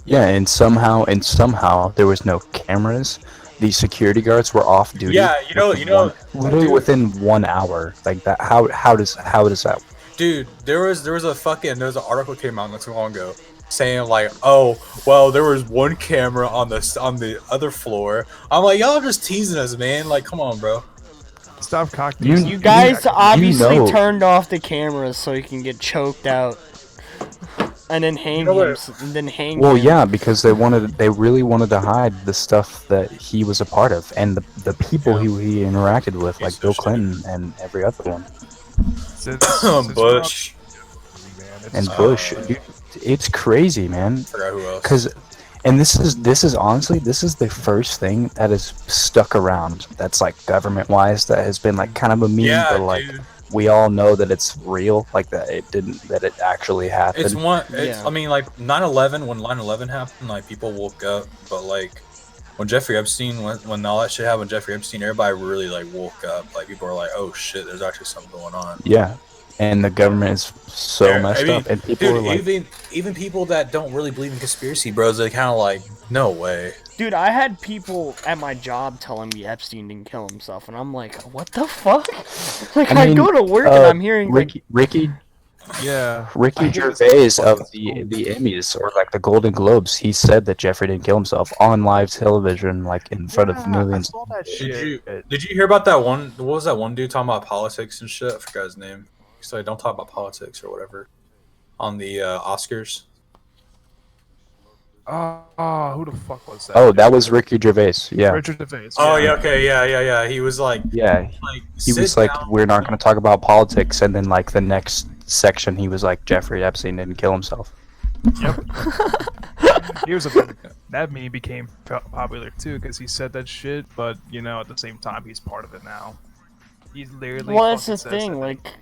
Speaker 3: Yeah, and somehow there was no cameras. The security guards were off duty.
Speaker 2: Yeah, you know,
Speaker 3: literally within 1 hour. Like that. How does that?
Speaker 2: dude, there was an article came out not too long ago saying like, oh, well, there was one camera on the other floor. I'm like, y'all just teasing us, man. Like, come on, bro.
Speaker 4: Stop cock
Speaker 3: You-
Speaker 1: You guys obviously
Speaker 3: know.
Speaker 1: turned off the cameras so you can get choked out, and then hang
Speaker 2: know what-
Speaker 1: him. And then hang
Speaker 3: Well,
Speaker 1: him.
Speaker 3: yeah, because they really wanted to hide the stuff that he was a part of and the people he interacted with, like
Speaker 2: so
Speaker 3: Bill
Speaker 2: shitty.
Speaker 3: Clinton and every other one.
Speaker 4: Since
Speaker 2: Bush.
Speaker 4: man, it's
Speaker 3: And Bush, dude, it's crazy, man.
Speaker 2: Forgot who else.
Speaker 3: And this is honestly, this is the first thing that has stuck around. That's like government wise, that has been like kind of a meme,
Speaker 2: Yeah,
Speaker 3: but like
Speaker 2: dude.
Speaker 3: we all know that it's real, like that it actually happened.
Speaker 2: It's one. It's.
Speaker 1: Yeah.
Speaker 2: I mean, like 9/11. When 9/11 happened, like people woke up. But like when Jeffrey Epstein, when all that shit happened, Jeffrey Epstein, everybody really like woke up. Like people were like, "Oh shit, there's actually something going on."
Speaker 3: Yeah, and the government is so
Speaker 2: Yeah,
Speaker 3: messed
Speaker 2: I mean,
Speaker 3: up, and people
Speaker 2: dude,
Speaker 3: are like,
Speaker 2: even people that don't really believe in conspiracy, bros, they kind of like, no way.
Speaker 1: Dude, I had people at my job telling me Epstein didn't kill himself, and I'm like, what the fuck? Like, I
Speaker 3: mean,
Speaker 1: go to work and I'm hearing
Speaker 3: Ricky
Speaker 4: yeah.
Speaker 3: Gervais of the Emmys or like the Golden Globes. He said that Jeffrey didn't kill himself on live television, like in front of millions.
Speaker 4: I saw that shit.
Speaker 2: Did you hear about that one? What was that one dude talking about politics and shit? I forgot his name. He said, "Don't talk about politics or whatever." On the Oscars.
Speaker 4: Who the fuck was that?
Speaker 3: Oh, that was Ricky Gervais. Yeah.
Speaker 4: Richard Gervais.
Speaker 2: Oh yeah, okay, yeah. He was like,
Speaker 3: Yeah, he was like, we're not going to talk about politics, and then like the next section, he was like, Jeffrey Epstein didn't kill himself.
Speaker 4: Yep. That meme became popular too because he said that shit, but you know, at the same time, he's part of it now. He's literally.
Speaker 1: well, that's the
Speaker 4: fucking says
Speaker 1: thing,
Speaker 4: that.
Speaker 1: like,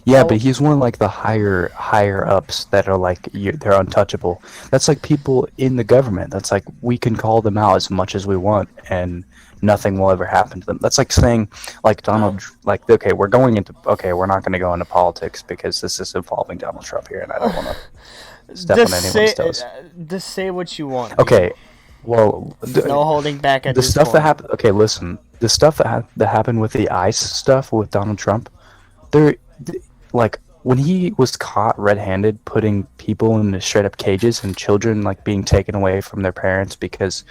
Speaker 3: Yeah,
Speaker 1: Oh.
Speaker 3: but he's one of like the higher ups that are like they're untouchable. That's like people in the government. That's like we can call them out as much as we want, and nothing will ever happen to them. That's like saying like Donald, like okay, we're not going to go into politics because this is involving Donald Trump here, and I don't want to step on anyone's toes.
Speaker 1: Just say what you want. dude.
Speaker 3: Okay, well,
Speaker 1: No holding back at
Speaker 3: the
Speaker 1: this
Speaker 3: stuff that
Speaker 1: point.
Speaker 3: happened. Okay, listen, the stuff that happened with the ICE stuff with Donald Trump, like when he was caught red-handed putting people in straight up cages and children like being taken away from their parents because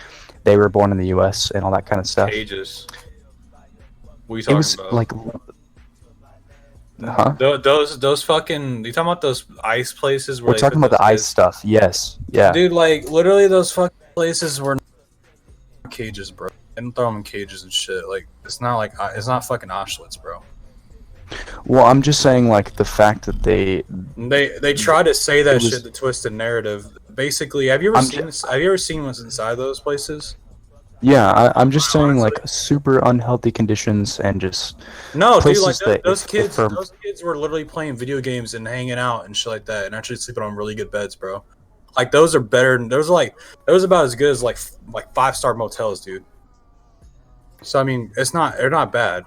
Speaker 3: they were born in the U.S. and all that kind of stuff.
Speaker 2: Cages. What are you
Speaker 3: It
Speaker 2: talking
Speaker 3: was
Speaker 2: about?
Speaker 3: like, huh?
Speaker 2: Those fucking. You talking about those ice places? Where
Speaker 3: We're
Speaker 2: they
Speaker 3: talking
Speaker 2: put
Speaker 3: about the
Speaker 2: those
Speaker 3: ICE
Speaker 2: kids?
Speaker 3: stuff. Yes, yeah.
Speaker 2: Dude, like literally, those fucking places were cages, bro. They don't throw them in cages and shit. Like it's not fucking Auschwitz, bro.
Speaker 3: Well, I'm just saying like the fact that they
Speaker 2: try to say that
Speaker 3: It was-
Speaker 2: shit to twist the narrative. Basically, have you ever seen what's inside those places?
Speaker 3: Yeah, I'm just saying
Speaker 2: Honestly.
Speaker 3: like super unhealthy conditions and just
Speaker 2: No, dude, like
Speaker 3: places that
Speaker 2: those
Speaker 3: if
Speaker 2: kids,
Speaker 3: from-
Speaker 2: those kids were literally playing video games and hanging out and shit like that, and actually sleeping on really good beds, bro. Like those are better. Those about as good as like 5-star motels, dude. So I mean, they're not bad.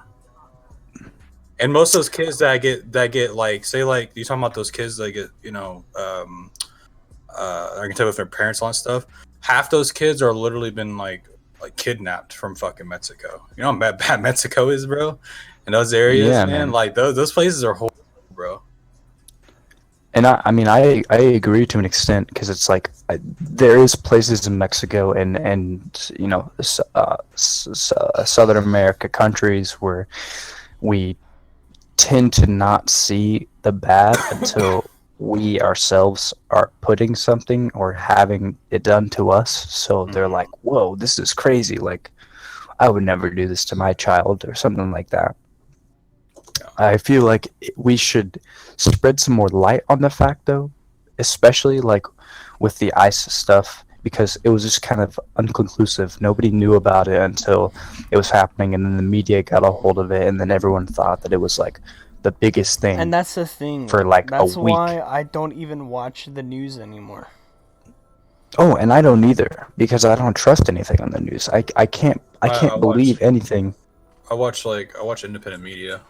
Speaker 2: And most of those kids that get like, say like you talking about those kids that get, you know, I can tell with their parents and stuff. Half those kids are literally been like kidnapped from fucking Mexico. You know how bad Mexico is, bro. In those areas,
Speaker 3: Yeah,
Speaker 2: man.
Speaker 3: man.
Speaker 2: Like those places are horrible, bro.
Speaker 3: And I mean, I agree to an extent because it's like there is places in Mexico and you know Southern America countries where we tend to not see the bad until we ourselves are putting something or having it done to us. So they're like, "Whoa, this is crazy! Like, I would never do this to my child," or something like that. I feel like we should spread some more light on the fact, though, especially like with the ICE stuff, because it was just kind of unconclusive. Nobody knew about it until it was happening, and then the media got a hold of it, and then everyone thought that it was like the biggest thing.
Speaker 1: And that's the thing.
Speaker 3: For, like, a
Speaker 1: that's
Speaker 3: week.
Speaker 1: why I don't even watch the news anymore.
Speaker 3: Oh, and I don't either, because I don't trust anything on the news. I can't
Speaker 2: I
Speaker 3: believe anything.
Speaker 2: I watch independent media.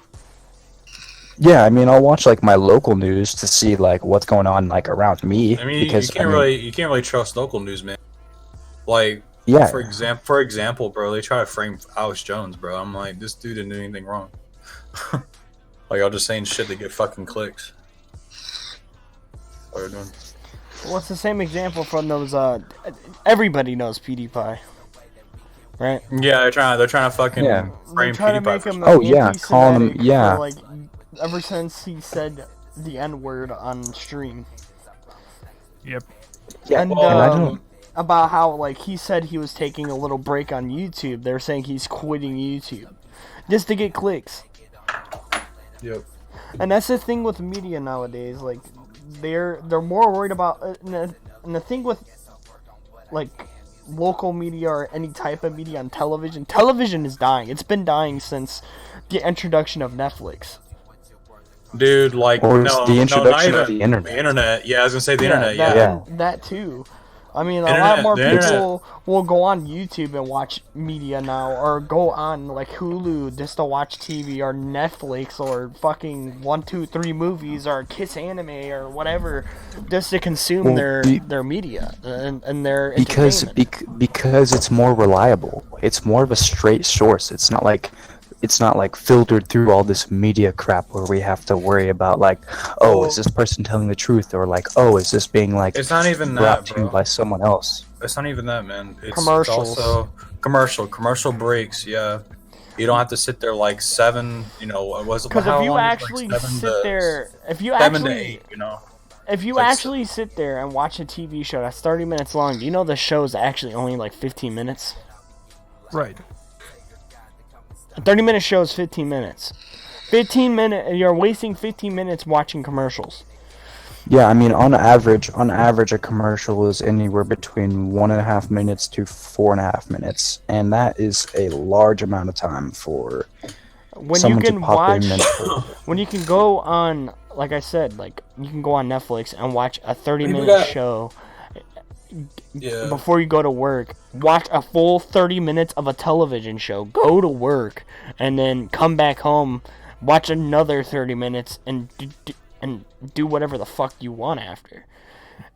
Speaker 3: Yeah, I mean, I'll watch like my local news to see like what's going on like around me.
Speaker 2: I mean,
Speaker 3: because
Speaker 2: you can't really trust local news, man. Like,
Speaker 3: Yeah.
Speaker 2: for example, bro, they try to frame Alex Jones, bro. I'm like, this dude didn't do anything wrong. Like, y'all just saying shit to get fucking clicks. What are you doing?
Speaker 1: Well, it's the same example from those. Everybody knows PewDiePie, right?
Speaker 2: Yeah, they're trying to fucking
Speaker 3: Yeah.
Speaker 2: frame
Speaker 1: They try to
Speaker 2: PewDiePie
Speaker 1: make
Speaker 2: for
Speaker 1: him.
Speaker 3: Oh, yeah, calling him-
Speaker 1: anti-Semitic
Speaker 3: yeah.
Speaker 1: for, like, ever since he said the N-word on stream.
Speaker 4: Yep.
Speaker 3: Yeah,
Speaker 1: And
Speaker 3: and I
Speaker 2: um,
Speaker 3: don't.
Speaker 1: about how like he said he was taking a little break on YouTube. They're saying he's quitting YouTube just to get clicks.
Speaker 2: Yep.
Speaker 1: And that's the thing with media nowadays. Like, they're more worried about and the thing with like local media or any type of media on television. Television is dying. It's been dying since the introduction of Netflix.
Speaker 2: Dude, like
Speaker 3: Or
Speaker 2: no,
Speaker 3: the introduction
Speaker 2: not
Speaker 3: of
Speaker 2: even
Speaker 3: the internet.
Speaker 2: The internet. Yeah, I was gonna say the internet.
Speaker 1: that,
Speaker 2: Yeah.
Speaker 1: that too. I mean, a
Speaker 2: Internet-
Speaker 1: lot more
Speaker 2: the
Speaker 1: people will go on YouTube and watch media now, or go on like Hulu just to watch TV, or Netflix, or fucking 1, 2, 3 movies, or Kiss Anime, or whatever, just to consume their media and their entertainment.
Speaker 3: Because it's more reliable. It's more of a straight source. It's not like filtered through all this media crap where we have to worry about like, oh, is this person telling the truth, or like, oh, is this being like
Speaker 2: It's not even
Speaker 3: brought
Speaker 2: that,
Speaker 3: to you
Speaker 2: bro.
Speaker 3: by someone else?
Speaker 2: It's not even that, man. It's
Speaker 1: Commercials.
Speaker 2: also commercial breaks. Yeah, you don't have to sit there like 7. You know, was it?
Speaker 1: Because
Speaker 2: how
Speaker 1: if you
Speaker 2: long is it?
Speaker 1: actually
Speaker 2: Like 7
Speaker 1: sit
Speaker 2: to-
Speaker 1: there, if you
Speaker 2: 7 to
Speaker 1: actually
Speaker 2: 8. You know.
Speaker 1: if you
Speaker 2: Like,
Speaker 1: actually sit there and watch a TV show that's 30 minutes long, do you know the show's actually only like 15 minutes?
Speaker 4: Right.
Speaker 1: A 30-minute show is 15 minutes. 15 minutes, you're wasting 15 minutes watching commercials.
Speaker 3: Yeah, I mean, on average, a commercial is anywhere between 1.5 minutes to 4.5 minutes, and that is a large amount of time for
Speaker 1: When
Speaker 3: someone
Speaker 1: you
Speaker 3: to
Speaker 1: can
Speaker 3: pop
Speaker 1: watch,
Speaker 3: in.
Speaker 1: when you can go on, like I said, like you can go on Netflix and watch a 30-minute
Speaker 2: got-
Speaker 1: show
Speaker 2: Yeah.
Speaker 1: before you go to work. Watch a full 30 minutes of a television show. Go to work and then come back home, watch another 30 minutes, and do whatever the fuck you want after.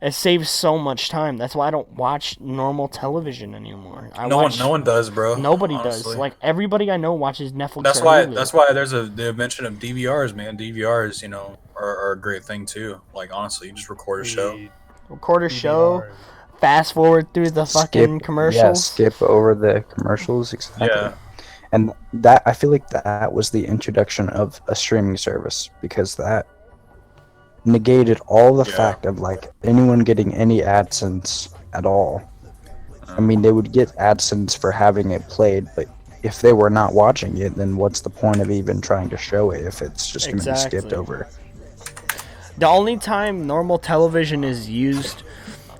Speaker 1: It saves so much time. That's why I don't watch normal television anymore.
Speaker 2: No one does, bro.
Speaker 1: Nobody
Speaker 2: honestly.
Speaker 1: does. Like everybody I know watches Netflix.
Speaker 2: That's
Speaker 1: or
Speaker 2: why.
Speaker 1: Hulu.
Speaker 2: That's why there's the invention of DVRs, man. DVRs, you know, are a great thing too. Like honestly, you just record a show.
Speaker 1: Record a show, fast forward through the fucking commercials.
Speaker 3: Yeah, skip over the commercials. Exactly.
Speaker 2: Yeah.
Speaker 3: And that, I feel like that was the introduction of a streaming service, because that negated all the
Speaker 2: Yeah.
Speaker 3: fact of like anyone getting any AdSense at all. I mean, they would get AdSense for having it played, but if they were not watching it, then what's the point of even trying to show it if it's just going to be skipped
Speaker 1: Exactly.
Speaker 3: over?
Speaker 1: The only time normal television is used,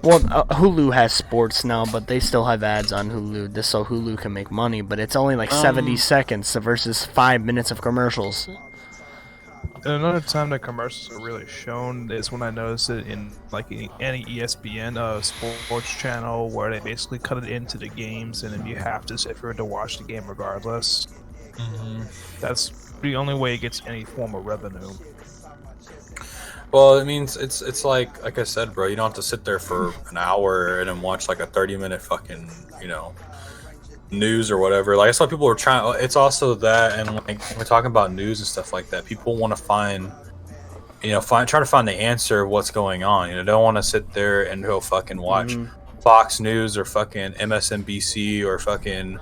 Speaker 1: well, Hulu has sports now, but they still have ads on Hulu just so Hulu can make money. But it's only like 70 seconds versus 5 minutes of commercials.
Speaker 4: And another time that commercials are really shown is when I noticed it in like any ESPN sports channel, where they basically cut it into the games, and then you have to sit there to watch the game regardless. That's the only way it gets any form of revenue.
Speaker 2: Well, it means it's like I said, bro. You don't have to sit there for an hour and then watch like a 30-minute fucking, you know, news or whatever. Like I saw people were trying. It's also that, and like when we're talking about news and stuff like that, people want to find, you know, try to find the answer of what's going on. You know, don't want to sit there and go fucking watch Fox News or fucking MSNBC or fucking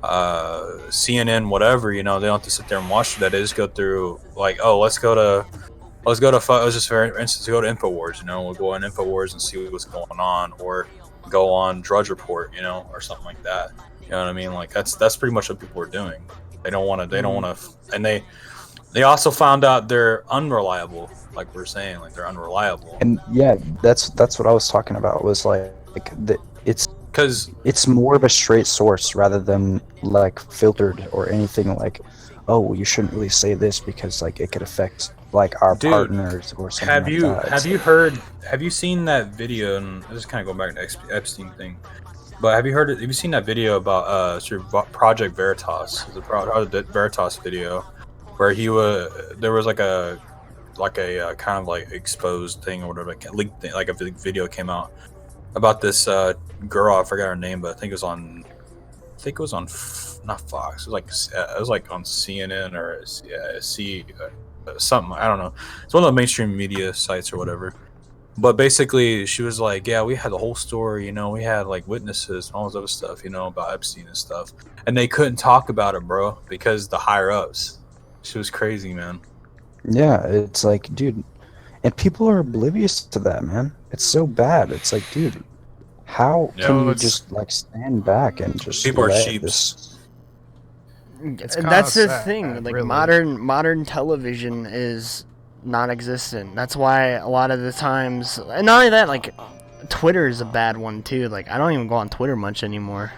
Speaker 2: CNN, whatever. You know, they don't have to sit there and watch that. They just go through like, oh, let's just for instance go to InfoWars. You know, we'll go on InfoWars and see what's going on, or go on Drudge Report, you know, or something like that. You know what I mean? Like that's pretty much what people are doing. They don't want to. And they also found out they're unreliable. Like we're saying, like they're unreliable.
Speaker 3: And yeah, that's what I was talking about. Was like it's
Speaker 2: Because
Speaker 3: it's more of a straight source rather than like filtered or anything like, oh, well, you shouldn't really say this because like it could affect like our partners or something.
Speaker 2: Have you seen that video? And this is kind of going back to the Epstein thing. But have you seen that video about Project Veritas? The Project Veritas video, where there was like a kind of like exposed thing or whatever, like leaked thing, like a video came out about this girl. I forgot her name, but I think it was on not Fox. It was like on CNN or something. I don't know. It's one of the mainstream media sites or whatever. But basically, she was like, yeah, we had the whole story, you know, we had like witnesses and all this other stuff, you know, about Epstein and stuff. And they couldn't talk about it, bro, because the higher ups. She was crazy, man.
Speaker 3: Yeah, it's like, dude, and people are oblivious to that, man. It's so bad. It's like, dude, how can you just like stand back and just
Speaker 2: people are
Speaker 3: let
Speaker 2: sheeps.
Speaker 3: this-
Speaker 4: It's
Speaker 1: That's
Speaker 4: kinda
Speaker 1: the
Speaker 4: sad,
Speaker 1: thing. Like
Speaker 4: really.
Speaker 1: modern television is non-existent. That's why a lot of the times, and not only that, like Twitter is a bad one too. Like I don't even go on Twitter much anymore,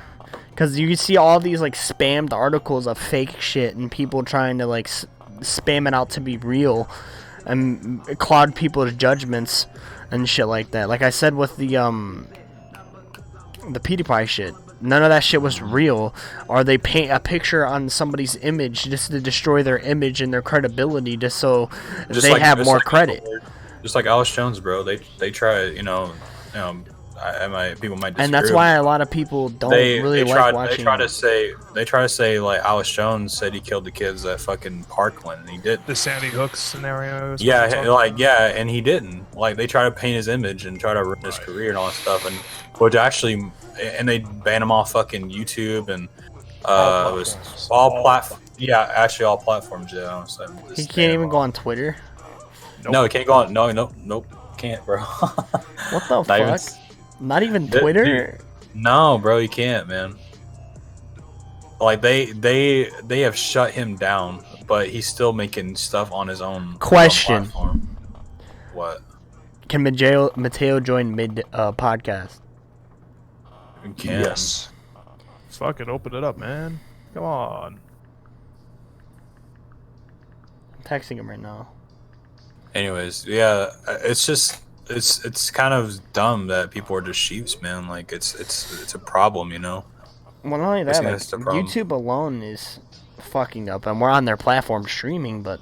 Speaker 1: because you see all these like spammed articles of fake shit and people trying to like spam it out to be real and cloud people's judgments and shit like that. Like I said with the PewDiePie shit. None of that shit was real, or they paint a picture on somebody's image just to destroy their image and their credibility, just so they have more credit.
Speaker 2: Just like Alex Jones, bro. They try, people might disagree.
Speaker 1: And that's why a lot of people don't really like watching.
Speaker 2: They try to say like Alex Jones said he killed the kids at fucking Parkland, and he did.
Speaker 4: The Sandy Hook scenario.
Speaker 2: And he didn't. Like they try to paint his image and try to ruin his career and all that stuff, and which actually. And they ban him off fucking YouTube and it was all platforms. Yeah, actually all platforms. Yeah, so
Speaker 1: he can't even go on Twitter.
Speaker 2: Nope. No, he can't go on. Nope, can't, bro.
Speaker 1: What the fuck? Not even Twitter.
Speaker 2: No, bro, he can't, man. Like they have shut him down, but he's still making stuff on his own.
Speaker 1: Question.
Speaker 2: Platform. What?
Speaker 1: Can Mateo join mid podcast?
Speaker 3: Yes.
Speaker 4: Fucking open it up, man. Come on.
Speaker 1: I'm texting him right now.
Speaker 2: Anyways, yeah, it's kind of dumb that people are just sheeps, man. Like it's a problem, you know.
Speaker 1: Well, not only that, like, YouTube alone is fucking up, and we're on their platform streaming, but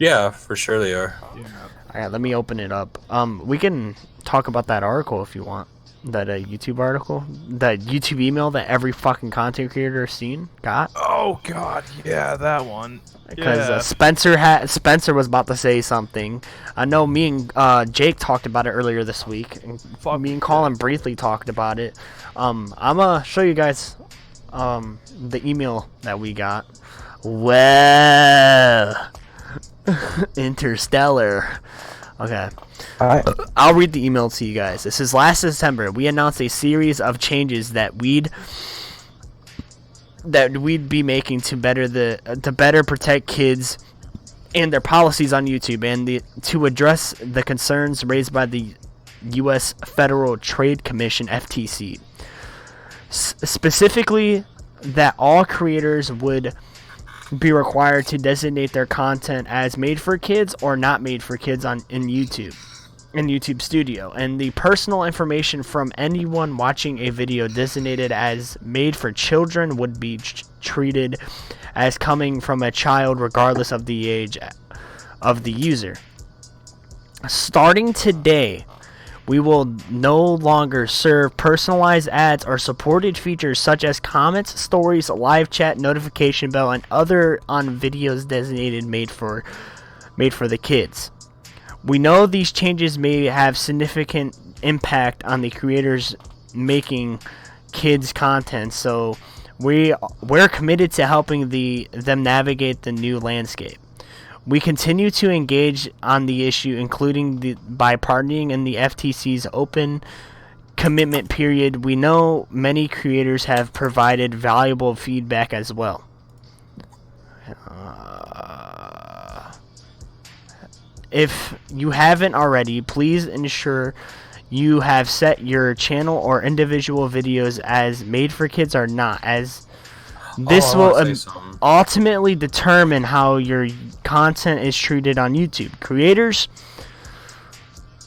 Speaker 2: yeah, for sure they are.
Speaker 4: Yeah.
Speaker 1: Alright, let me open it up. We can talk about that article if you want. That YouTube article, that YouTube email that every fucking content creator got.
Speaker 4: Oh god, yeah, that one.
Speaker 1: Because Spencer was about to say something. I know me and Jake talked about it earlier this week, and me and Colin briefly talked about it. I'm gonna show you guys the email that we got. Well, Interstellar. Okay. I'll read the email to you guys. This is last September. We announced a series of changes that we'd be making to better protect kids and their policies on YouTube, and to address the concerns raised by the U.S. Federal Trade Commission (FTC). Specifically, that all creators would be required to designate their content as made for kids or not made for kids in YouTube Studio, and the personal information from anyone watching a video designated as made for children would be treated as coming from a child regardless of the age of the user. Starting today, we will no longer serve personalized ads or supported features such as comments, stories, live chat, notification bell, and other on videos designated made for the kids. We know these changes may have significant impact on the creators making kids content, so we're committed to helping them navigate the new landscape. We continue to engage on the issue, including by partnering in the FTC's open commitment period. We know many creators have provided valuable feedback as well. If you haven't already, please ensure you have set your channel or individual videos as made for kids or not, as this will ultimately determine how your content is treated on YouTube. Creators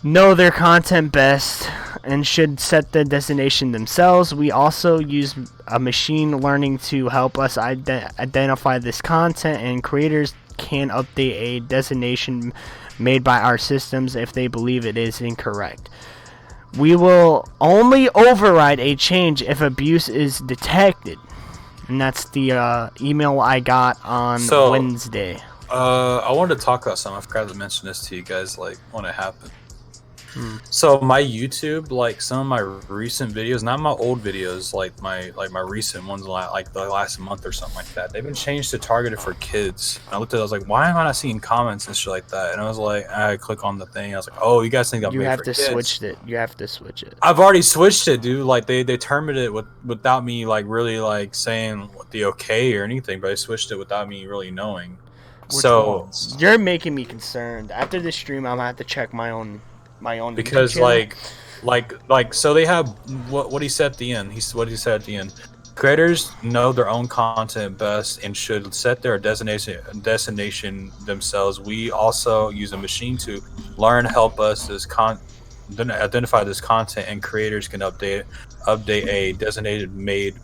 Speaker 1: know their content best and should set the designation themselves. We also use a machine learning to help us identify this content, and creators can update a designation made by our systems if they believe it is incorrect. We will only override a change if abuse is detected. And that's the email I got on Wednesday.
Speaker 2: I wanted to talk about something. I forgot to mention this to you guys, like, when it happened. So my YouTube, like some of my recent videos, not my old videos, like my recent ones, like the last month or something like that, they've been changed to targeted for kids. And I looked at it, I was like, why am I not seeing comments and shit like that? And I was like, I click on the thing, I was like, oh, you guys think I'm
Speaker 1: You
Speaker 2: made
Speaker 1: have
Speaker 2: for
Speaker 1: to
Speaker 2: kids?
Speaker 1: switch it. You have to switch it.
Speaker 2: I've already switched it, dude. Like they terminated it without me like really like saying the okay or anything, but I switched it without me really knowing.
Speaker 4: Which
Speaker 2: So
Speaker 4: ones?
Speaker 1: You're making me concerned. After this stream, I'm gonna have to check my own
Speaker 2: because
Speaker 1: YouTube channel.
Speaker 2: like so they have what he said at the end. What he said at the end. Creators know their own content best and should set their destination themselves. We also use a machine to learn, help us identify this content, and creators can update a designated made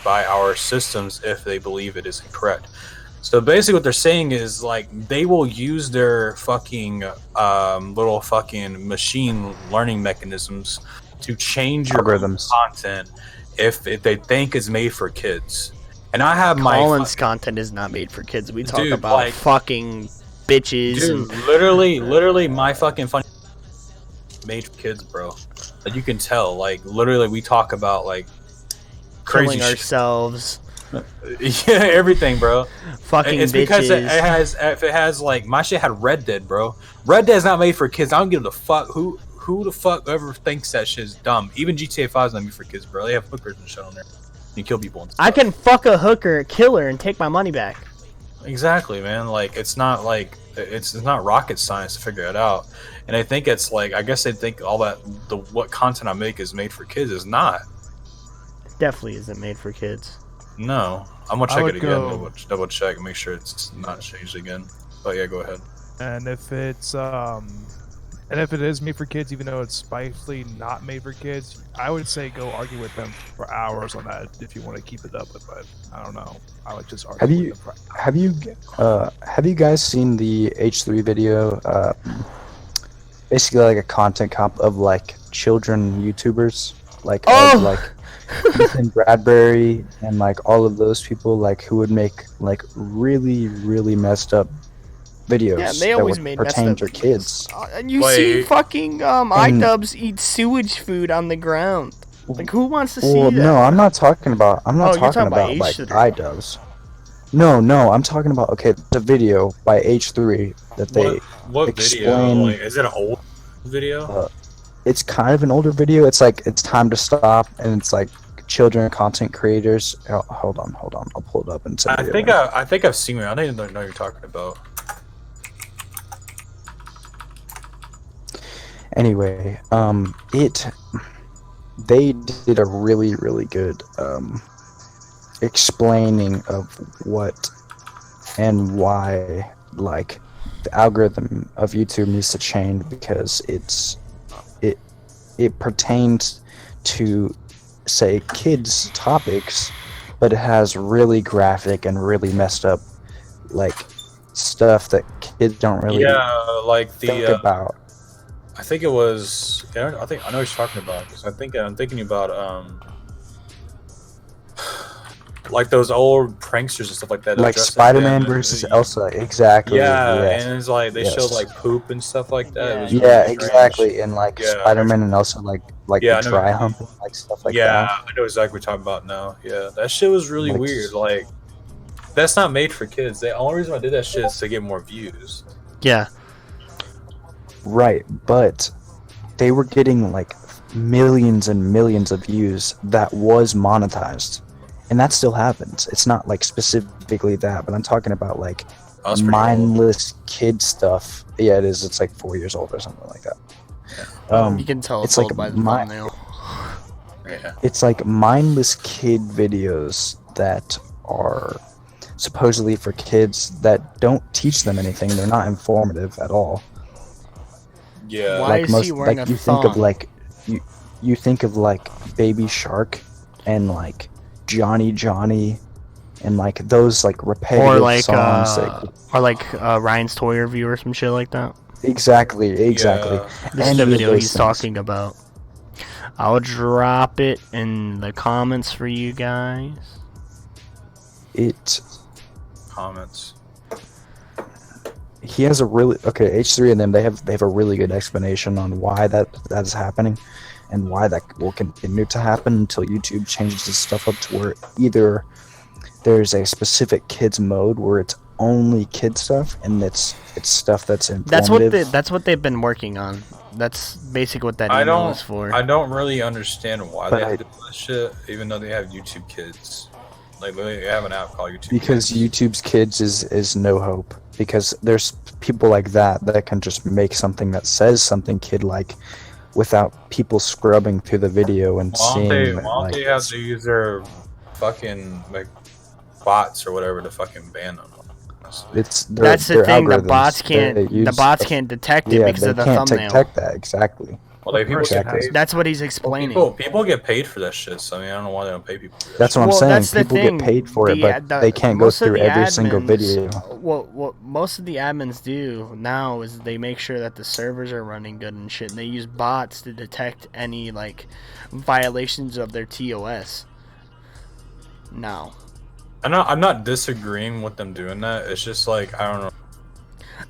Speaker 2: by our systems if they believe it is incorrect. So basically what they're saying is like they will use their fucking little fucking machine learning mechanisms to change your
Speaker 3: Algorithms.
Speaker 2: content if they think it's made for kids. And I have
Speaker 1: Colin's content is not made for kids. We talk about
Speaker 2: like,
Speaker 1: fucking bitches
Speaker 2: dude,
Speaker 1: and
Speaker 2: literally my fucking funny made for kids, bro. Like you can tell, like literally we talk about like crazy
Speaker 1: killing ourselves.
Speaker 2: Yeah, everything, bro.
Speaker 1: Fucking
Speaker 2: it's
Speaker 1: bitches.
Speaker 2: because it has like my shit had Red Dead, bro. Red Dead's not made for kids. I don't give a fuck who the fuck ever thinks that shit is dumb. Even GTA 5 is not made for kids, bro. They have hookers and shit on there. You kill people and stuff.
Speaker 1: I can fuck a hooker, kill her, and take my money back.
Speaker 2: Exactly, man. Like it's not rocket science to figure it out. And I think it's like I guess they think all that what content I make is made for kids is not.
Speaker 1: Definitely isn't made for kids.
Speaker 2: No, I'm gonna check it again. Double check and make sure it's not changed again. But yeah, go ahead.
Speaker 4: And if it is made for kids, even though it's spitefully not made for kids, I would say go argue with them for hours on that if you want to keep it up. But I don't know. I would just argue.
Speaker 3: Have you guys seen the H3 video? Basically, like a content comp of like children YouTubers, like of, like Ethan Bradbury and like all of those people, like who would make like really messed up videos.
Speaker 1: Yeah, they always
Speaker 3: that would
Speaker 1: made
Speaker 3: pertain
Speaker 1: messed
Speaker 3: to
Speaker 1: up
Speaker 3: kids.
Speaker 1: And you see fucking iDubbbz eat sewage food on the ground. Like who wants to see that?
Speaker 3: No, I'm not talking about. I'm not
Speaker 1: you're
Speaker 3: talking about like
Speaker 1: H3.
Speaker 3: iDubbbz. No, I'm talking about the video by H3 that they
Speaker 2: what
Speaker 3: explain.
Speaker 2: video? Like, is it an old video?
Speaker 3: It's kind of an older video. It's like it's time to stop, and it's like children content creators. Oh, hold on. I'll pull it up and say.
Speaker 2: I think I've seen it. I don't even know what you're talking about.
Speaker 3: Anyway, they did a really good explaining of what and why like the algorithm of YouTube needs to change because it pertains to say kids topics, but it has really graphic and really messed up like stuff that kids don't really think about.
Speaker 2: I think it was. Yeah, I know what you're talking about. Cause I'm thinking about like those old pranksters and stuff like that.
Speaker 3: Like Spider-Man versus Elsa, exactly.
Speaker 2: Yeah,
Speaker 3: yes.
Speaker 2: and it's like they showed like poop and stuff like that. It was
Speaker 3: Yeah,
Speaker 2: really
Speaker 3: exactly. And like Spider-Man and Elsa, like the dry humping, like stuff like that.
Speaker 2: Yeah, I know exactly what you're talking about now. Yeah, that shit was really weird. Like, that's not made for kids. The only reason I did that shit is to get more views.
Speaker 1: Yeah.
Speaker 3: Right, but they were getting like millions and millions of views that was monetized. And that still happens. It's not like specifically that, but I'm talking about like mindless kid stuff. Yeah, it is. It's like 4 years old or something like that.
Speaker 1: You can tell
Speaker 3: it's like
Speaker 1: by the thumbnail.
Speaker 2: Yeah.
Speaker 3: It's like mindless kid videos that are supposedly for kids that don't teach them anything. They're not informative at all.
Speaker 2: Yeah.
Speaker 1: Why
Speaker 3: like
Speaker 1: is he wearing a
Speaker 3: you
Speaker 1: thong?
Speaker 3: think of like you think of like Baby Shark and like Johnny and like those like repetitive
Speaker 1: or like
Speaker 3: songs
Speaker 1: Ryan's Toy Review or some shit like that.
Speaker 3: Exactly.
Speaker 2: Yeah.
Speaker 1: This is the video he's talking about. I'll drop it in the comments for you guys.
Speaker 3: he has a really H3 and them. They have a really good explanation on why that is happening, and why that will continue to happen until YouTube changes this stuff up to where either there's a specific kids mode where it's only kid stuff, and it's stuff that's informative.
Speaker 1: That's what they've been working on. That's basically what that email is for.
Speaker 2: I don't really understand why they have to do this shit, even though they have YouTube Kids. Like, they have an app called YouTube
Speaker 3: Because
Speaker 2: Kids.
Speaker 3: YouTube's Kids is no hope. Because there's people like that can just make something that says something kid-like without people scrubbing through the video and seeing
Speaker 2: Why don't they have to use their fucking, like, bots or whatever to fucking ban them?
Speaker 3: That's
Speaker 1: the thing. The bots can't detect it because of the thumbnail.
Speaker 3: They can't detect that exactly.
Speaker 2: Well, people get paid.
Speaker 1: That's what he's explaining.
Speaker 2: People get paid for that shit. So I mean, I don't know why they don't pay people. For that
Speaker 3: That's
Speaker 2: shit.
Speaker 3: what I'm saying. People
Speaker 1: thing.
Speaker 3: get paid for it, but they can't go through every single video.
Speaker 1: What most of the admins do now is they make sure that the servers are running good and shit. And they use bots to detect any like violations of their TOS. Now.
Speaker 2: I'm not disagreeing with them doing that. It's just like, I don't know.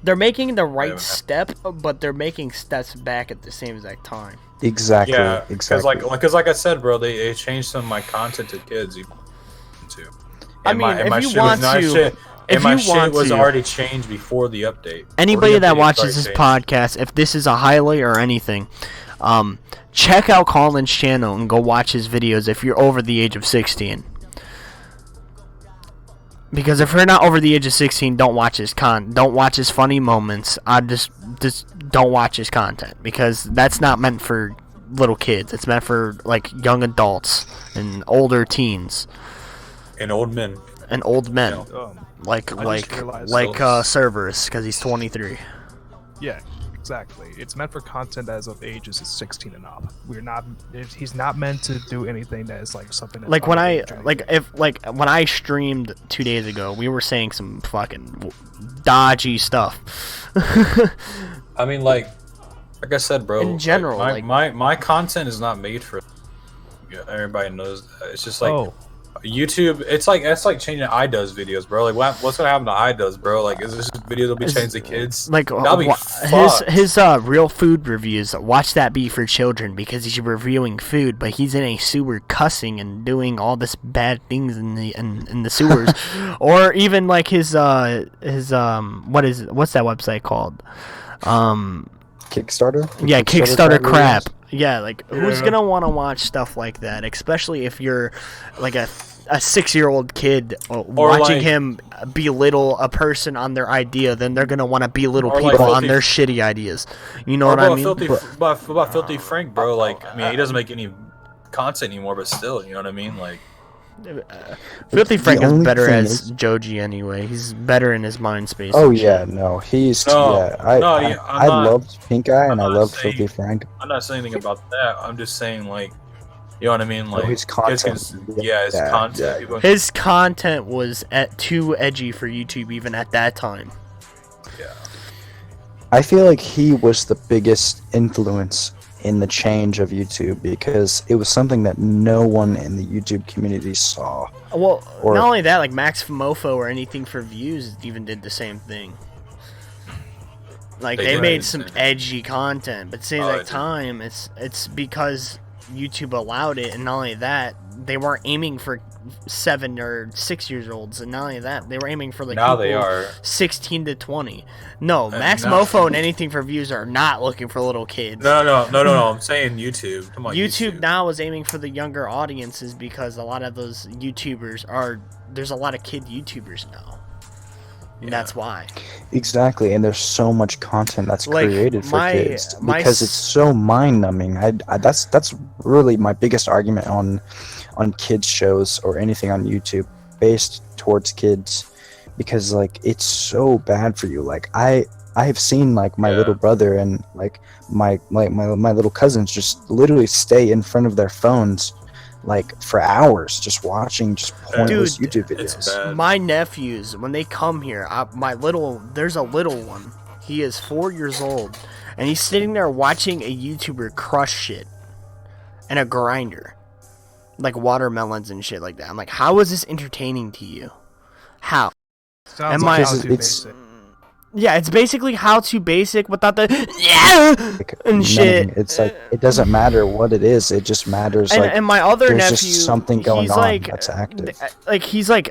Speaker 1: They're making the right step, but they're making steps back at the same exact time.
Speaker 3: Exactly.
Speaker 2: Yeah,
Speaker 3: exactly.
Speaker 2: Because like I said, bro, they changed some of my content to kids. Too.
Speaker 1: I mean, if you want to,
Speaker 2: if my shit was already changed before the update.
Speaker 1: Anybody that watches this podcast, if this is a highlight or anything, check out Colin's channel and go watch his videos if you're over the age of 16. Because if you're not over the age of 16, don't watch his don't watch his funny moments. I just don't watch his content, because that's not meant for little kids. It's meant for like young adults and older teens
Speaker 2: and old men like
Speaker 4: Severus,
Speaker 1: because he's 23.
Speaker 4: Yeah, exactly. It's meant for content as of ages 16 and up. He's not meant to do anything that is like something that's
Speaker 1: like when I streamed 2 days ago, we were saying some fucking dodgy stuff.
Speaker 2: I mean, like I said, bro,
Speaker 1: in general,
Speaker 2: my content is not made for everybody knows that. It's just like YouTube, it's like changing iDoes videos, bro. Like, what's gonna happen to iDoes, bro? Like, is this video that'll be changed to kids?
Speaker 1: Like,
Speaker 2: that'll be
Speaker 1: his real food reviews. Watch that be for children, because he's reviewing food, but he's in a sewer cussing and doing all this bad things in the sewers, or even like his what's that website called?
Speaker 3: Kickstarter?
Speaker 1: Yeah, Kickstarter crap. Yeah, like, who's gonna want to watch stuff like that? Especially if you're like a 6-year-old kid watching him belittle a person on their idea, then they're gonna want to belittle people on their shitty ideas. You know what I mean?
Speaker 2: About Filthy Frank, bro. Like, I mean, he doesn't make any content anymore, but still, you know what I mean? Like,
Speaker 1: Filthy Frank is better as Joji anyway. He's better in his mind space.
Speaker 3: Oh yeah, no, he's I loved Pink Eye and I loved Filthy Frank.
Speaker 2: I'm not saying anything about that. I'm just saying, like, you know what I mean? Like,
Speaker 3: his content.
Speaker 2: His content.
Speaker 1: His content was too edgy for YouTube even at that time.
Speaker 2: Yeah.
Speaker 3: I feel like he was the biggest influence in the change of YouTube, because it was something that no one in the YouTube community saw.
Speaker 1: Well, not only that, like Max Mofo or Anything for Views even did the same thing. Like, they made some edgy content, but at the same time, it's because YouTube allowed it, and not only that, they weren't aiming for 7 or 6 years olds, and not only that, they were aiming for like
Speaker 2: now
Speaker 1: people
Speaker 2: they are
Speaker 1: 16 to 20. No, Max Mofo and Anything for Views are not looking for little kids.
Speaker 2: No. I'm saying YouTube. Come on,
Speaker 1: YouTube now is aiming for the younger audiences, because a lot of those YouTubers there's a lot of kid YouTubers now. And that's why. Exactly,
Speaker 3: and there's so much content that's created for kids, because it's so mind-numbing. That's really my biggest argument on kids shows or anything on YouTube based towards kids, because like it's so bad for you. Like I have seen like my little brother and like my little cousins just literally stay in front of their phones like for hours just watching pointless YouTube videos.
Speaker 1: My nephews, when they come here, there's a little one. He is 4 years old, and he's sitting there watching a YouTuber crush shit and a grinder, like watermelons and shit like that. I'm like, how is this entertaining to you? How?
Speaker 4: Sounds like
Speaker 1: Yeah, it's basically how to basic without the and shit.
Speaker 3: It's like it doesn't matter what it is. It just matters.
Speaker 1: And my other
Speaker 3: there's
Speaker 1: nephew,
Speaker 3: just something going
Speaker 1: he's
Speaker 3: on
Speaker 1: like,
Speaker 3: that's active.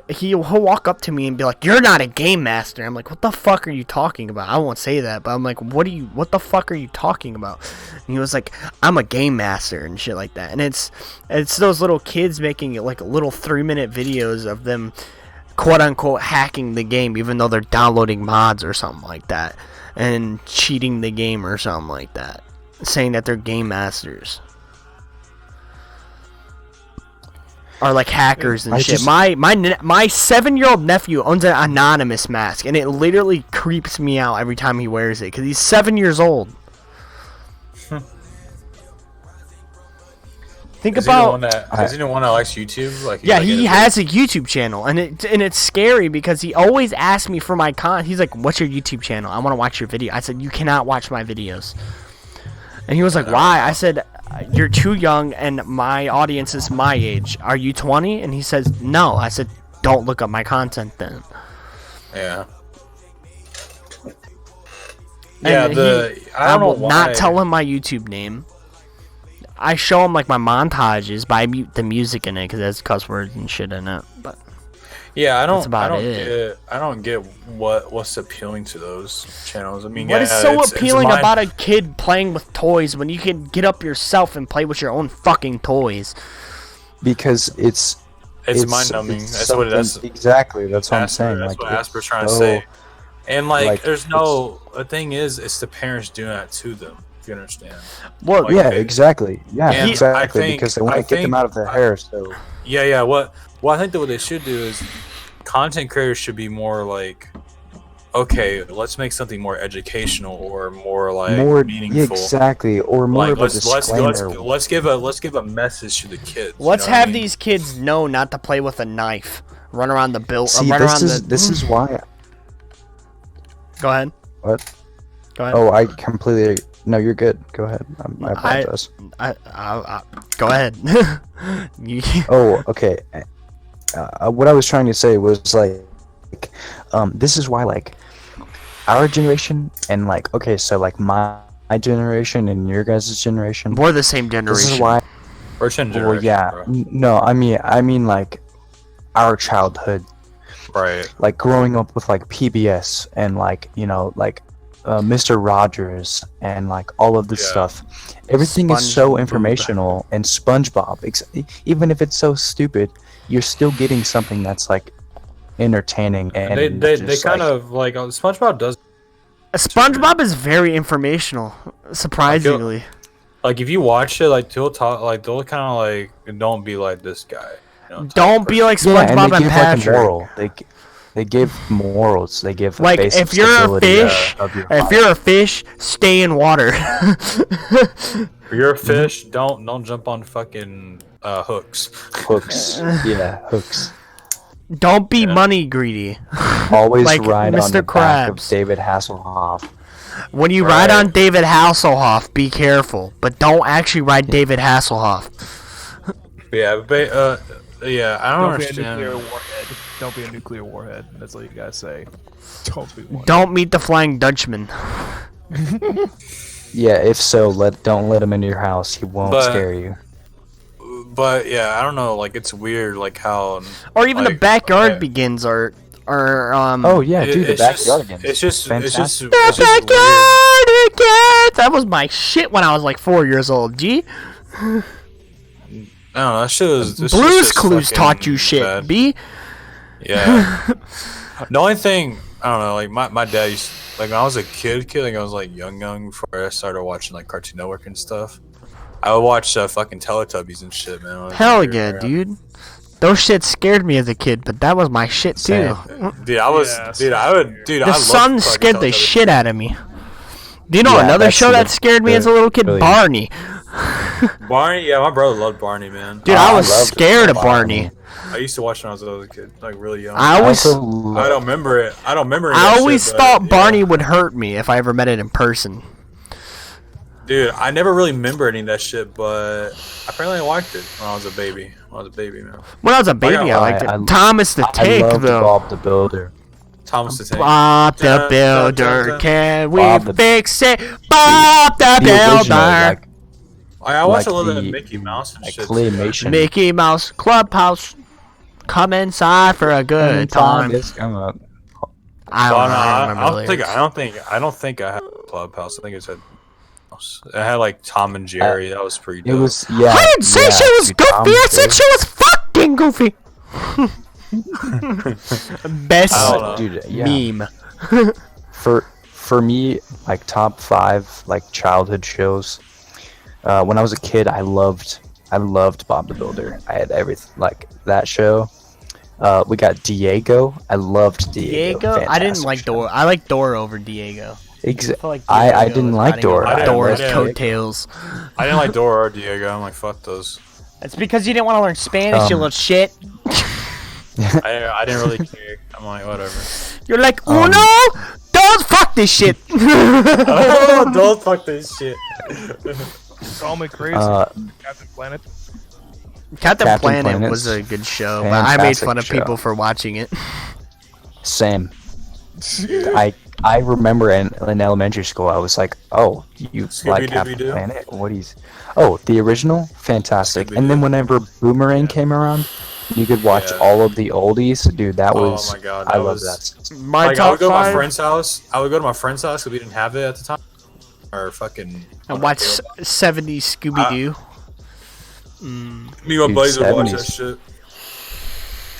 Speaker 1: He'll walk up to me and be like, "You're not a game master." I'm like, "What the fuck are you talking about?" I won't say that, but I'm like, "What the fuck are you talking about?" And he was like, "I'm a game master," and shit like that. And it's those little kids making like little 3-minute videos of them, quote unquote, hacking the game, even though they're downloading mods or something like that, and cheating the game or something like that, saying that they're game masters. Are like hackers and shit. My 7-year-old nephew owns an anonymous mask, and it literally creeps me out every time he wears it because he's 7 years old. Think about.
Speaker 2: Is he the one that likes YouTube? Like,
Speaker 1: yeah, he has a YouTube channel, and it's scary because he always asks me for my content. He's like, "What's your YouTube channel? I want to watch your video." I said, "You cannot watch my videos." And he was like, "Why?" I said, "You're too young, and my audience is my age. Are you 20?" And he says, "No." I said, "Don't look up my content then."
Speaker 2: Yeah.
Speaker 1: And
Speaker 2: yeah, I will
Speaker 1: not tell him my YouTube name. I show him like my montages, but I mute the music in it because it has cuss words and shit in it. But
Speaker 2: yeah, I don't get what's appealing to those channels. I mean,
Speaker 1: what is so appealing about a kid playing with toys when you can get up yourself and play with your own fucking toys?
Speaker 3: Because it's
Speaker 2: mind-numbing. That's what it is.
Speaker 3: Exactly. That's what I'm saying.
Speaker 2: That's what Asper's trying to say. And the thing is, it's the parents doing that to them. You understand?
Speaker 3: Well, yeah, exactly. Yeah, exactly. Because they want to get them out of their hair. So
Speaker 2: yeah. Well, I think that what they should do is content creators should be more like, okay, let's make something more educational or more meaningful.
Speaker 3: Yeah, exactly. Or more
Speaker 2: like,
Speaker 3: of a disclaimer.
Speaker 2: Let's give a message to the kids.
Speaker 1: Let's have these kids know not to play with a knife. Run around the build.
Speaker 3: See, this is why.
Speaker 1: Go ahead.
Speaker 3: What?
Speaker 1: Go ahead.
Speaker 3: Oh, I completely. No, you're good. Go ahead. I apologize.
Speaker 1: Go ahead.
Speaker 3: Oh, okay. What I was trying to say was this is why our generation and my generation and your guys' generation.
Speaker 1: We're the same generation.
Speaker 3: This is why.
Speaker 2: We're generation.
Speaker 3: Well, yeah. Bro. No, I mean our childhood.
Speaker 2: Right.
Speaker 3: Like growing up with PBS and Mr. Rogers and all of this stuff. Everything is so informational, and SpongeBob, even if it's so stupid, you're still getting something that's entertaining. And
Speaker 2: they kind of SpongeBob does.
Speaker 1: SpongeBob is very informational, surprisingly.
Speaker 2: If you watch it, they'll talk they'll kind of don't be like this guy.
Speaker 1: Don't be like SpongeBob and Patrick.
Speaker 3: Moral. They give morals. They give
Speaker 1: if you're a fish, you're a fish, stay in water.
Speaker 2: If you're a fish, don't jump on fucking hooks.
Speaker 3: Hooks. Yeah, hooks.
Speaker 1: Don't be money greedy.
Speaker 3: Always ride
Speaker 1: Mr.
Speaker 3: on the
Speaker 1: Krabs.
Speaker 3: back of David Hasselhoff.
Speaker 1: When you ride on David Hasselhoff, be careful, but don't actually ride David Hasselhoff.
Speaker 2: Yeah, I don't understand.
Speaker 4: Don't be a nuclear warhead. That's all you guys say. Don't be one.
Speaker 1: Don't meet the Flying Dutchman.
Speaker 3: Yeah, if so, don't let him into your house. He won't scare you.
Speaker 2: But yeah, I don't know. It's weird, how.
Speaker 1: Or even the Backyard Begins are.
Speaker 3: Oh yeah, dude, the Backyard Begins.
Speaker 2: It's just
Speaker 1: Backyard
Speaker 2: weird.
Speaker 1: Begins. That was my shit when I was 4 years old. G.
Speaker 2: I don't know. That shit was.
Speaker 1: Blue's Clues taught you shit.
Speaker 2: Bad.
Speaker 1: B.
Speaker 2: Yeah. The only thing I don't know, my dad used when I was a kid, I was young before I started watching Cartoon Network and stuff. I would watch fucking Teletubbies and shit, man.
Speaker 1: Hell yeah, dude. Those shit scared me as a kid, but that was my shit too.
Speaker 2: Dude, the
Speaker 1: sun scared the shit out of me. Do you know another show that scared me as a little kid? Barney.
Speaker 2: Barney, yeah, my brother loved Barney, man.
Speaker 1: Dude, I was scared of Barney.
Speaker 2: I used to watch when I was a kid, really young.
Speaker 1: I
Speaker 2: don't remember it. I
Speaker 1: always thought Barney would hurt me if I ever met it in person.
Speaker 2: Dude, I never really remember any of that shit, but apparently I liked it when I was a baby. Man.
Speaker 1: When I was a baby, I liked it. Thomas the Tank, though.
Speaker 3: Bob the Builder.
Speaker 2: Thomas the Tank.
Speaker 1: Bob the Builder, can we
Speaker 3: Bob the-
Speaker 1: fix it? Bob the
Speaker 3: The original,
Speaker 1: Builder.
Speaker 2: I watch a
Speaker 3: like
Speaker 2: little bit
Speaker 3: the-
Speaker 2: of Mickey Mouse and
Speaker 3: like
Speaker 2: shit.
Speaker 3: claymation.
Speaker 1: Mickey Mouse Clubhouse. Come inside for a good time.
Speaker 3: Come up.
Speaker 1: I don't know. I don't remember
Speaker 2: I
Speaker 1: lyrics.
Speaker 2: don't think I had Clubhouse. I think it had like Tom and Jerry. That was pretty dope.
Speaker 3: It was yeah.
Speaker 1: I didn't say
Speaker 3: yeah,
Speaker 1: she was
Speaker 3: dude,
Speaker 1: goofy.
Speaker 3: Tom
Speaker 1: I said
Speaker 3: Jerry.
Speaker 1: she was fucking goofy. Best
Speaker 2: I
Speaker 3: dude, yeah.
Speaker 1: meme.
Speaker 3: For me, like top 5 like childhood shows. When I was a kid, I loved Bob the Builder. I had everything like that show. We got Diego. I loved Diego.
Speaker 1: Diego? I didn't
Speaker 3: Fantastic
Speaker 1: like
Speaker 3: show.
Speaker 1: Dora. I like Dora over Diego. I feel like
Speaker 3: I
Speaker 1: Diego
Speaker 3: didn't
Speaker 1: was
Speaker 3: like
Speaker 1: riding
Speaker 3: Dora.
Speaker 1: on
Speaker 2: I
Speaker 1: Dora's
Speaker 2: didn't.
Speaker 1: coattails.
Speaker 2: I didn't like Dora or Diego. I'm like, fuck those.
Speaker 1: It's because you didn't want to learn Spanish, you little shit.
Speaker 2: I didn't really care. I'm like, whatever.
Speaker 1: You're like, uno, dos, fuck this shit.
Speaker 2: Oh, don't fuck this shit.
Speaker 4: Call me crazy. Captain Planet.
Speaker 1: Captain Planet
Speaker 3: Planet's
Speaker 1: was a good show, but I made fun of
Speaker 3: fantastic
Speaker 1: people
Speaker 3: show.
Speaker 1: for watching it.
Speaker 3: Same. I remember in elementary school, I was like, "Oh, you like Captain
Speaker 2: Scooby-Dooby-Doo?
Speaker 3: Planet? What is? Oh, the original, fantastic." And then whenever Boomerang came around, you could watch
Speaker 2: Yeah.
Speaker 3: all of the oldies. Dude, that
Speaker 2: Oh
Speaker 3: was.
Speaker 2: my God,
Speaker 3: I
Speaker 2: that
Speaker 3: love
Speaker 2: was-
Speaker 3: that.
Speaker 1: My
Speaker 2: Like, I would
Speaker 1: top
Speaker 2: go to my
Speaker 1: five,
Speaker 2: friend's house. Because we didn't have it at the time. Or fucking.
Speaker 1: and watch 70s Scooby-Doo.
Speaker 2: Me and my
Speaker 3: Dude,
Speaker 2: buddies would watch that
Speaker 3: 70s.
Speaker 2: shit.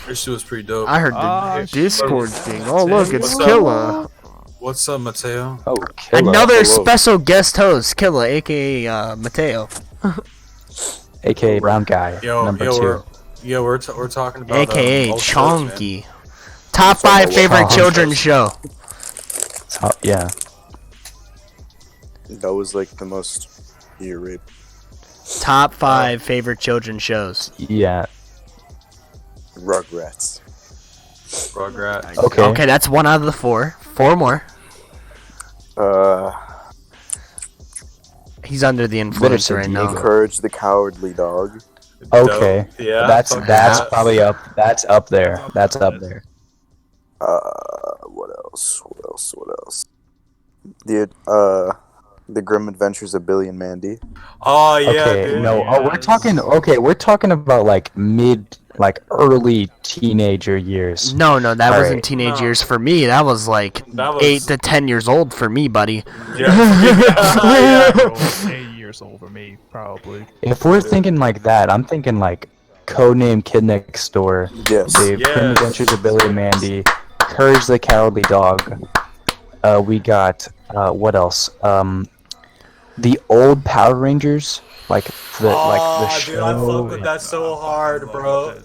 Speaker 2: This shit was pretty dope.
Speaker 1: I heard the
Speaker 4: Ah,
Speaker 1: Discord
Speaker 4: shit.
Speaker 1: thing. Oh, look, it's
Speaker 2: What's up?
Speaker 1: Killa.
Speaker 2: What's up, Mateo?
Speaker 3: Oh, Killa.
Speaker 1: Another
Speaker 3: Hello.
Speaker 1: special guest host, Killa, aka Mateo.
Speaker 3: AKA Brown Guy, number 2.
Speaker 2: We're talking about
Speaker 1: AKA
Speaker 2: old shows, man.
Speaker 1: Chonky. Top 5 favorite
Speaker 3: Chonky.
Speaker 1: children's show.
Speaker 3: Yeah.
Speaker 6: That was like the most ear rape.
Speaker 1: Top 5 favorite children's shows.
Speaker 3: Yeah.
Speaker 6: Rugrats.
Speaker 2: Rugrats.
Speaker 3: Okay.
Speaker 1: Okay, that's 1 out of the 4. 4 more. He's under the influence right now.
Speaker 3: Diego.
Speaker 6: Courage the Cowardly Dog.
Speaker 3: Okay.
Speaker 2: Dope. Yeah.
Speaker 3: That's
Speaker 2: fuck
Speaker 3: that's
Speaker 2: that.
Speaker 3: probably up. That's up there. That's up there.
Speaker 6: What else? The Grim Adventures of Billy and Mandy.
Speaker 2: Oh yeah.
Speaker 3: Okay.
Speaker 2: dude.
Speaker 3: No. Oh, we're talking. Okay, we're talking about like early teenager years.
Speaker 1: No, that
Speaker 3: All
Speaker 1: wasn't
Speaker 3: right.
Speaker 1: teenage
Speaker 2: No.
Speaker 1: years for me. That was like
Speaker 2: That was-
Speaker 1: 8 to 10 years old for me, buddy.
Speaker 2: Yeah.
Speaker 4: Bro, 8 years over me, probably.
Speaker 3: If we're thinking like that, I'm thinking like Codename Kid Next Door,
Speaker 6: Yes.
Speaker 3: The Grim
Speaker 2: Yes.
Speaker 3: Adventures of Billy and Mandy, Courage the Cowardly Dog. We got what else? The old Power Rangers, like the show.
Speaker 2: dude, I fuck with that so hard, bro.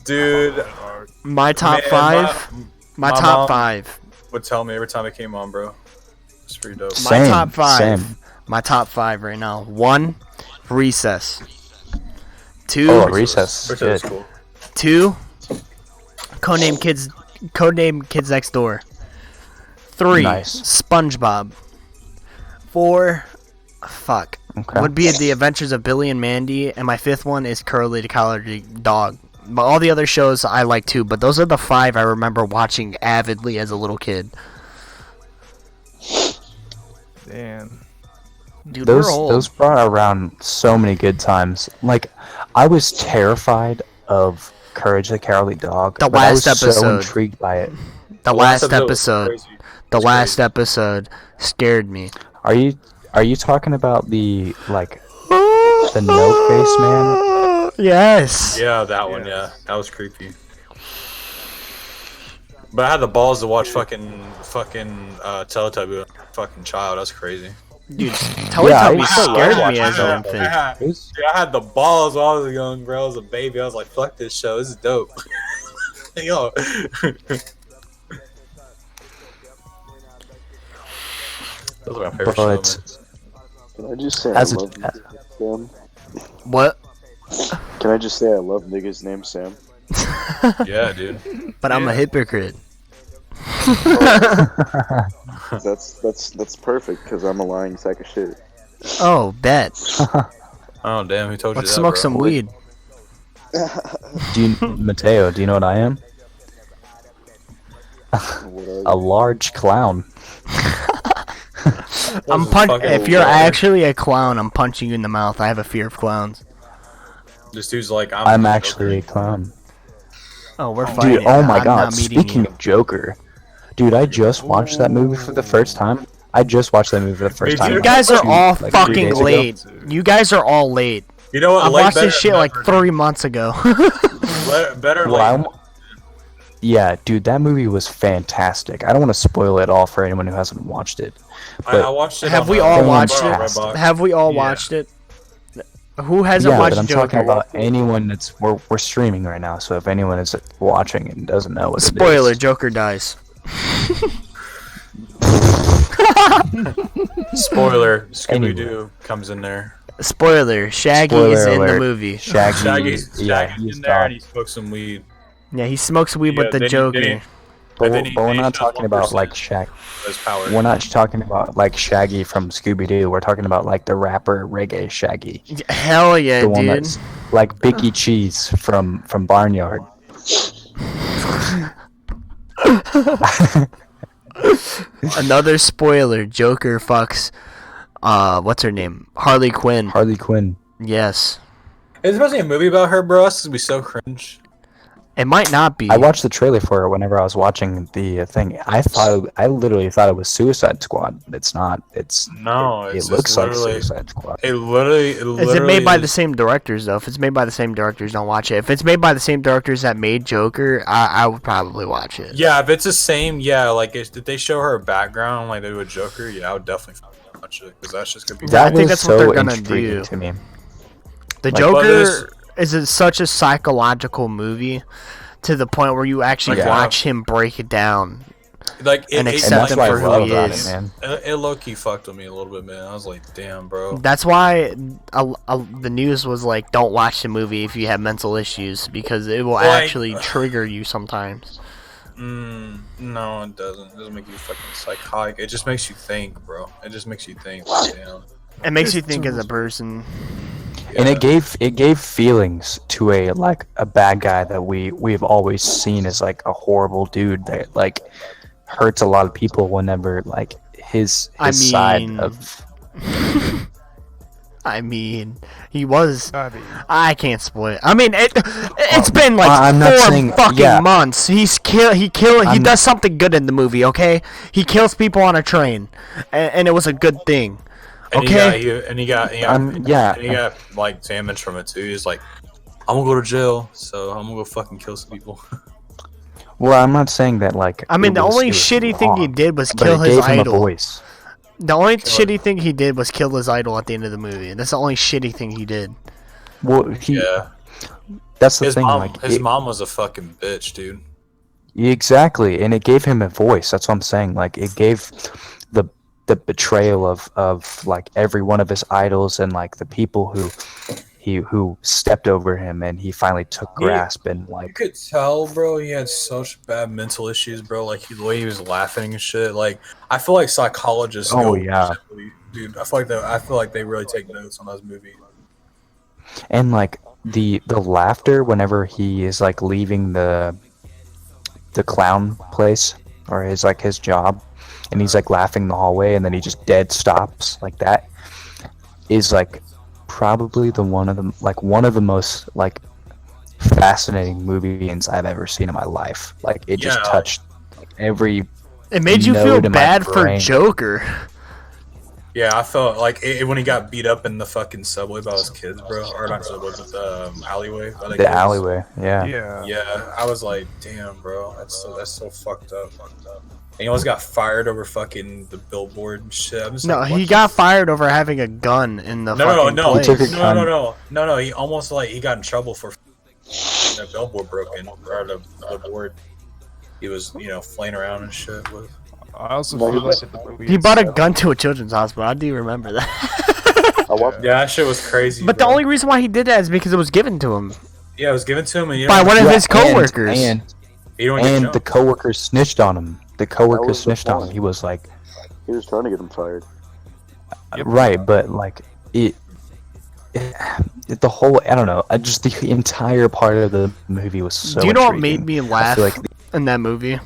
Speaker 2: Dude,
Speaker 1: My top
Speaker 2: man,
Speaker 1: 5. My
Speaker 2: my
Speaker 1: top
Speaker 2: mom-
Speaker 1: 5.
Speaker 2: would tell me every time it came on, bro. It's pretty dope.
Speaker 1: My
Speaker 3: Same,
Speaker 1: top 5.
Speaker 3: same.
Speaker 1: My top 5 right now. 1, Recess. 2,
Speaker 3: Oh, Recess.
Speaker 2: Which
Speaker 3: Good.
Speaker 2: is cool.
Speaker 1: 2, Codename Kids Next Door. 3,
Speaker 3: Nice.
Speaker 1: SpongeBob. 4, fuck.
Speaker 3: Okay.
Speaker 1: Would be The Adventures of Billy and Mandy, and my 5th one is Curly the Cowardly Dog. But all the other shows I like too, but those are the 5 I remember watching avidly as a little kid.
Speaker 4: Damn.
Speaker 1: Dude,
Speaker 3: Those
Speaker 1: we're old.
Speaker 3: those brought around so many good times. Like, I was terrified of Courage the Cowardly Dog.
Speaker 1: The
Speaker 3: but I was
Speaker 1: last
Speaker 3: so
Speaker 1: episode.
Speaker 3: intrigued by it.
Speaker 1: The last
Speaker 2: was
Speaker 1: episode.
Speaker 2: crazy.
Speaker 1: The
Speaker 2: It's
Speaker 1: last
Speaker 2: crazy.
Speaker 1: episode scared me.
Speaker 3: Are you talking about the note face man?
Speaker 1: Yes.
Speaker 2: Yeah, that one. Yeah, that was creepy. But I had the balls to watch fucking Teletubby when I was a fucking child. That's crazy.
Speaker 1: Dude,
Speaker 3: Yeah,
Speaker 1: Teletubbies
Speaker 3: I used to
Speaker 1: scared
Speaker 3: love
Speaker 1: me as
Speaker 3: watching
Speaker 1: an
Speaker 3: that.
Speaker 1: infant.
Speaker 3: It was-
Speaker 2: Dude, I had the balls when I was young, bro. I was a baby. I was like, fuck this show. This is dope. Yo. Those are my favorite
Speaker 3: But
Speaker 2: shows,
Speaker 6: Can I just say
Speaker 3: As
Speaker 6: I
Speaker 3: a-
Speaker 6: love Sam?
Speaker 1: What?
Speaker 6: Can I just say I love niggas named Sam?
Speaker 2: man. Yeah, dude.
Speaker 1: But I'm a hypocrite.
Speaker 6: That's perfect because I'm a lying sack of shit.
Speaker 1: Oh, bet.
Speaker 2: Oh, damn. Who told you
Speaker 1: Let's
Speaker 2: that,
Speaker 1: smoke
Speaker 2: bro?
Speaker 1: some weed.
Speaker 3: Mateo, do you know what I am? a large clown.
Speaker 1: If you're actually a clown, I'm punching you in the mouth. I have a fear of clowns.
Speaker 2: This dude's like,
Speaker 3: I'm actually a clown.
Speaker 1: Oh, we're fighting.
Speaker 3: Dude, oh my
Speaker 1: I'm
Speaker 3: god,
Speaker 1: not meeting
Speaker 3: speaking
Speaker 1: you.
Speaker 3: of Joker. Dude, I just watched that movie for the first time.
Speaker 1: You guys are all
Speaker 3: like, 3
Speaker 1: fucking
Speaker 3: days ago.
Speaker 1: late. You guys are all late.
Speaker 2: You know what?
Speaker 1: I
Speaker 2: late
Speaker 1: watched
Speaker 2: better
Speaker 1: this shit
Speaker 2: than
Speaker 1: like
Speaker 2: never.
Speaker 1: 3 months ago.
Speaker 2: Better
Speaker 3: Well,
Speaker 2: late.
Speaker 3: yeah, dude, that movie was fantastic. I don't want to spoil it all for anyone who hasn't watched it.
Speaker 2: I
Speaker 3: But
Speaker 2: watched it.
Speaker 1: Have
Speaker 2: on
Speaker 1: we
Speaker 2: the-
Speaker 1: all
Speaker 2: on
Speaker 1: watched it?
Speaker 2: Redbox.
Speaker 1: Have we all
Speaker 4: Yeah.
Speaker 1: watched it? Who hasn't
Speaker 3: yeah,
Speaker 1: watched
Speaker 3: but I'm
Speaker 1: Joker?
Speaker 3: talking about anyone that's we're streaming right now. So if anyone is watching and doesn't know what
Speaker 1: Spoiler:
Speaker 3: it is,
Speaker 1: Joker dies.
Speaker 2: Spoiler: Scooby Doo comes in there.
Speaker 1: Spoiler: Shaggy
Speaker 3: Spoiler
Speaker 1: is in the
Speaker 3: alert.
Speaker 1: movie.
Speaker 2: Shaggy's
Speaker 3: he's
Speaker 2: in there and
Speaker 3: gone.
Speaker 2: he smokes some weed.
Speaker 1: Yeah, he smokes weed
Speaker 2: Yeah,
Speaker 1: with the
Speaker 2: then he-
Speaker 1: Joker.
Speaker 2: then he-
Speaker 3: But,
Speaker 2: then he
Speaker 3: we're not
Speaker 2: shows
Speaker 3: talking about like
Speaker 2: 1% his power.
Speaker 3: We're not talking about like Shaggy from Scooby Doo. We're talking about like the rapper reggae Shaggy,
Speaker 1: Hell yeah,
Speaker 3: the one
Speaker 1: dude.
Speaker 3: that's like Biggie Cheese from Barnyard.
Speaker 1: Another spoiler: Joker fucks. What's her name? Harley Quinn.
Speaker 3: Harley Quinn.
Speaker 1: Yes.
Speaker 2: Is there supposed to be a movie about her, bro? This would be so cringe.
Speaker 1: It might not be.
Speaker 3: I watched the trailer for it whenever I was watching the thing. I literally thought it was Suicide Squad. It's not.
Speaker 2: No,
Speaker 3: It
Speaker 2: it's
Speaker 3: looks like
Speaker 2: literally.
Speaker 3: Suicide Squad.
Speaker 2: It literally.
Speaker 1: Is it made by the same directors though? If it's made by the same directors, don't watch it. If it's made by the same directors that made Joker, I would probably watch it.
Speaker 2: Yeah, if it's the same, yeah. Like, did they show her background like they do with Joker? Yeah, I would definitely watch it because that's just gonna be.
Speaker 1: Yeah, I
Speaker 3: That
Speaker 1: think
Speaker 3: was
Speaker 1: that's what
Speaker 3: so
Speaker 1: they're gonna
Speaker 3: intriguing
Speaker 1: do.
Speaker 3: to me.
Speaker 1: The
Speaker 3: Like,
Speaker 1: Joker is such a psychological movie to the point where you actually
Speaker 3: Yeah.
Speaker 1: watch him break it down.
Speaker 2: Like,
Speaker 1: And
Speaker 3: And
Speaker 1: accept
Speaker 3: that's
Speaker 1: him
Speaker 3: what I
Speaker 1: for who
Speaker 3: love
Speaker 1: he
Speaker 3: about
Speaker 1: is.
Speaker 3: it, man.
Speaker 2: it low key fucked with me a little bit, man. I was like, damn, bro.
Speaker 1: That's why the news was like, don't watch the movie if you have mental issues because it will
Speaker 2: Like-
Speaker 1: actually trigger you sometimes.
Speaker 2: No, it doesn't. It doesn't make you fucking psychotic. It just makes you think, bro. It just makes you think. Like, damn.
Speaker 1: It makes you think as a person.
Speaker 3: And
Speaker 2: Yeah.
Speaker 3: it gave feelings to a bad guy that we've always seen as like a horrible dude that like hurts a lot of people whenever like his
Speaker 1: I
Speaker 3: side
Speaker 1: mean-
Speaker 3: of
Speaker 1: I mean, he was.
Speaker 4: I mean,
Speaker 1: I can't spoil it. I mean, it's been like
Speaker 3: I'm not
Speaker 1: 4
Speaker 3: saying-
Speaker 1: fucking
Speaker 3: yeah.
Speaker 1: months. He
Speaker 3: I'm-
Speaker 1: does something good in the movie. Okay, he kills people on a train, and it was a good thing.
Speaker 2: And
Speaker 1: Okay.
Speaker 2: he got like damage from it too. He's like, I'm gonna go to jail, so I'm gonna go fucking kill some people.
Speaker 3: well, I'm not saying that like
Speaker 1: I mean,
Speaker 3: it
Speaker 1: the
Speaker 3: was-
Speaker 1: only
Speaker 3: it was
Speaker 1: shitty thing he
Speaker 3: wrong,
Speaker 1: did was
Speaker 3: but
Speaker 1: kill
Speaker 3: it
Speaker 1: his
Speaker 3: gave him a
Speaker 1: idol.
Speaker 3: voice.
Speaker 1: The only shitty thing he did was kill his idol at the end of the movie. That's the only shitty thing he did.
Speaker 3: Well, he
Speaker 2: Yeah,
Speaker 3: that's the
Speaker 2: his
Speaker 3: thing.
Speaker 2: mom,
Speaker 3: like
Speaker 2: his
Speaker 3: it-
Speaker 2: mom was a fucking bitch, dude.
Speaker 3: Exactly, and it gave him a voice. That's what I'm saying. Like it gave the betrayal of like every one of his idols and like the people who stepped over him, and he finally took grasp and
Speaker 2: You
Speaker 3: like
Speaker 2: could tell, bro. He had such bad mental issues, bro. Like the way he was laughing and shit. Like I feel like psychologists.
Speaker 3: Oh,
Speaker 2: go
Speaker 3: yeah.
Speaker 2: dude. I feel like they really take notes on those movies.
Speaker 3: and like the laughter whenever he is like leaving the clown place or his job, and he's like laughing in the hallway, and then he just dead stops like that is like probably one of the most like fascinating movies I've ever seen in my life. Like it just
Speaker 2: Yeah.
Speaker 3: touched like, every
Speaker 1: It made you feel
Speaker 3: Node in my
Speaker 1: bad for
Speaker 3: brain.
Speaker 1: Joker.
Speaker 2: Yeah, I felt like when he got beat up in the fucking subway by his kids, bro. Or not subway, but the alleyway. by
Speaker 3: the
Speaker 2: kids.
Speaker 3: alleyway. Yeah.
Speaker 4: yeah.
Speaker 2: Yeah, I was like, damn, bro. That's so fucked up. And he almost got fired over fucking the billboard and shit. I'm just
Speaker 1: No,
Speaker 2: like,
Speaker 1: he
Speaker 2: what
Speaker 1: got fired over having a gun in the
Speaker 2: No,
Speaker 1: fucking
Speaker 2: no,
Speaker 1: place.
Speaker 3: He took a gun.
Speaker 2: no. He almost like he got in trouble for the billboard broken or the board. He was, flaying around and shit with.
Speaker 4: I also
Speaker 6: No,
Speaker 4: feel
Speaker 6: he
Speaker 4: like in the movie
Speaker 1: He bought a
Speaker 4: itself-
Speaker 1: gun to a children's hospital. I do remember that.
Speaker 6: I want
Speaker 2: Yeah, that shit was crazy.
Speaker 1: But the
Speaker 2: bro.
Speaker 1: only reason why he did that is because it was given to him
Speaker 2: Yeah, it was given to him, and
Speaker 1: by one of
Speaker 3: Yeah,
Speaker 1: his coworkers.
Speaker 3: and
Speaker 2: he don't get
Speaker 3: and
Speaker 2: jumped.
Speaker 3: the coworker snitched on him. The coworker
Speaker 6: was the
Speaker 3: snitched on him.
Speaker 6: point.
Speaker 3: He was like,
Speaker 6: He was trying to get him fired.
Speaker 4: Yep.
Speaker 3: right, but like the whole I don't know. Just the entire part of the movie was so.
Speaker 1: Do you know what
Speaker 3: intriguing.
Speaker 1: made me
Speaker 3: I
Speaker 1: laugh
Speaker 3: feel like
Speaker 1: in that movie?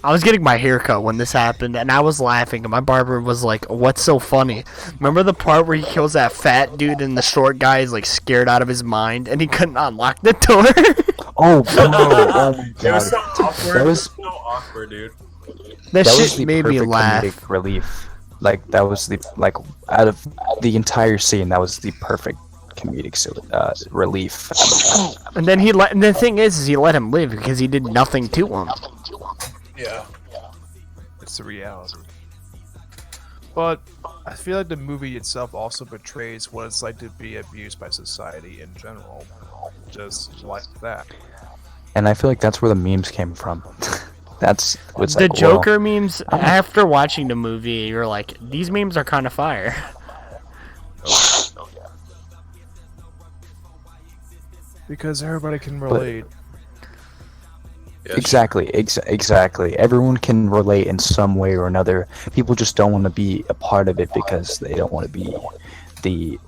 Speaker 1: I was getting my hair cut when this happened, and I was laughing, and my barber was like, "What's so funny?" Remember the part where he kills that fat dude, and the short guy is like scared out of his mind, and he couldn't unlock the door?
Speaker 3: Oh, bro. Oh my
Speaker 2: It was
Speaker 3: god.
Speaker 2: so awkward.
Speaker 3: That
Speaker 2: It
Speaker 3: was-
Speaker 2: was so awkward, dude.
Speaker 1: That
Speaker 3: That was
Speaker 1: shit
Speaker 3: the
Speaker 1: made me
Speaker 3: perfect
Speaker 1: laugh.
Speaker 3: comedic relief. Like that was the like out of the entire scene, that was the perfect comedic relief.
Speaker 1: And then and the thing is he let him live because he did nothing to him.
Speaker 2: Yeah.
Speaker 4: It's the reality. But I feel like the movie itself also portrays what it's like to be abused by society in general. Just like that.
Speaker 3: And I feel like that's where the memes came from. That's what's
Speaker 1: The
Speaker 3: like,
Speaker 1: Joker memes, after watching the movie, you're like, these memes are kind of fire.
Speaker 4: Because everybody can relate.
Speaker 2: Yeah,
Speaker 3: Exactly, exactly. Everyone can relate in some way or another. People just don't want to be a part of it because they don't want to be the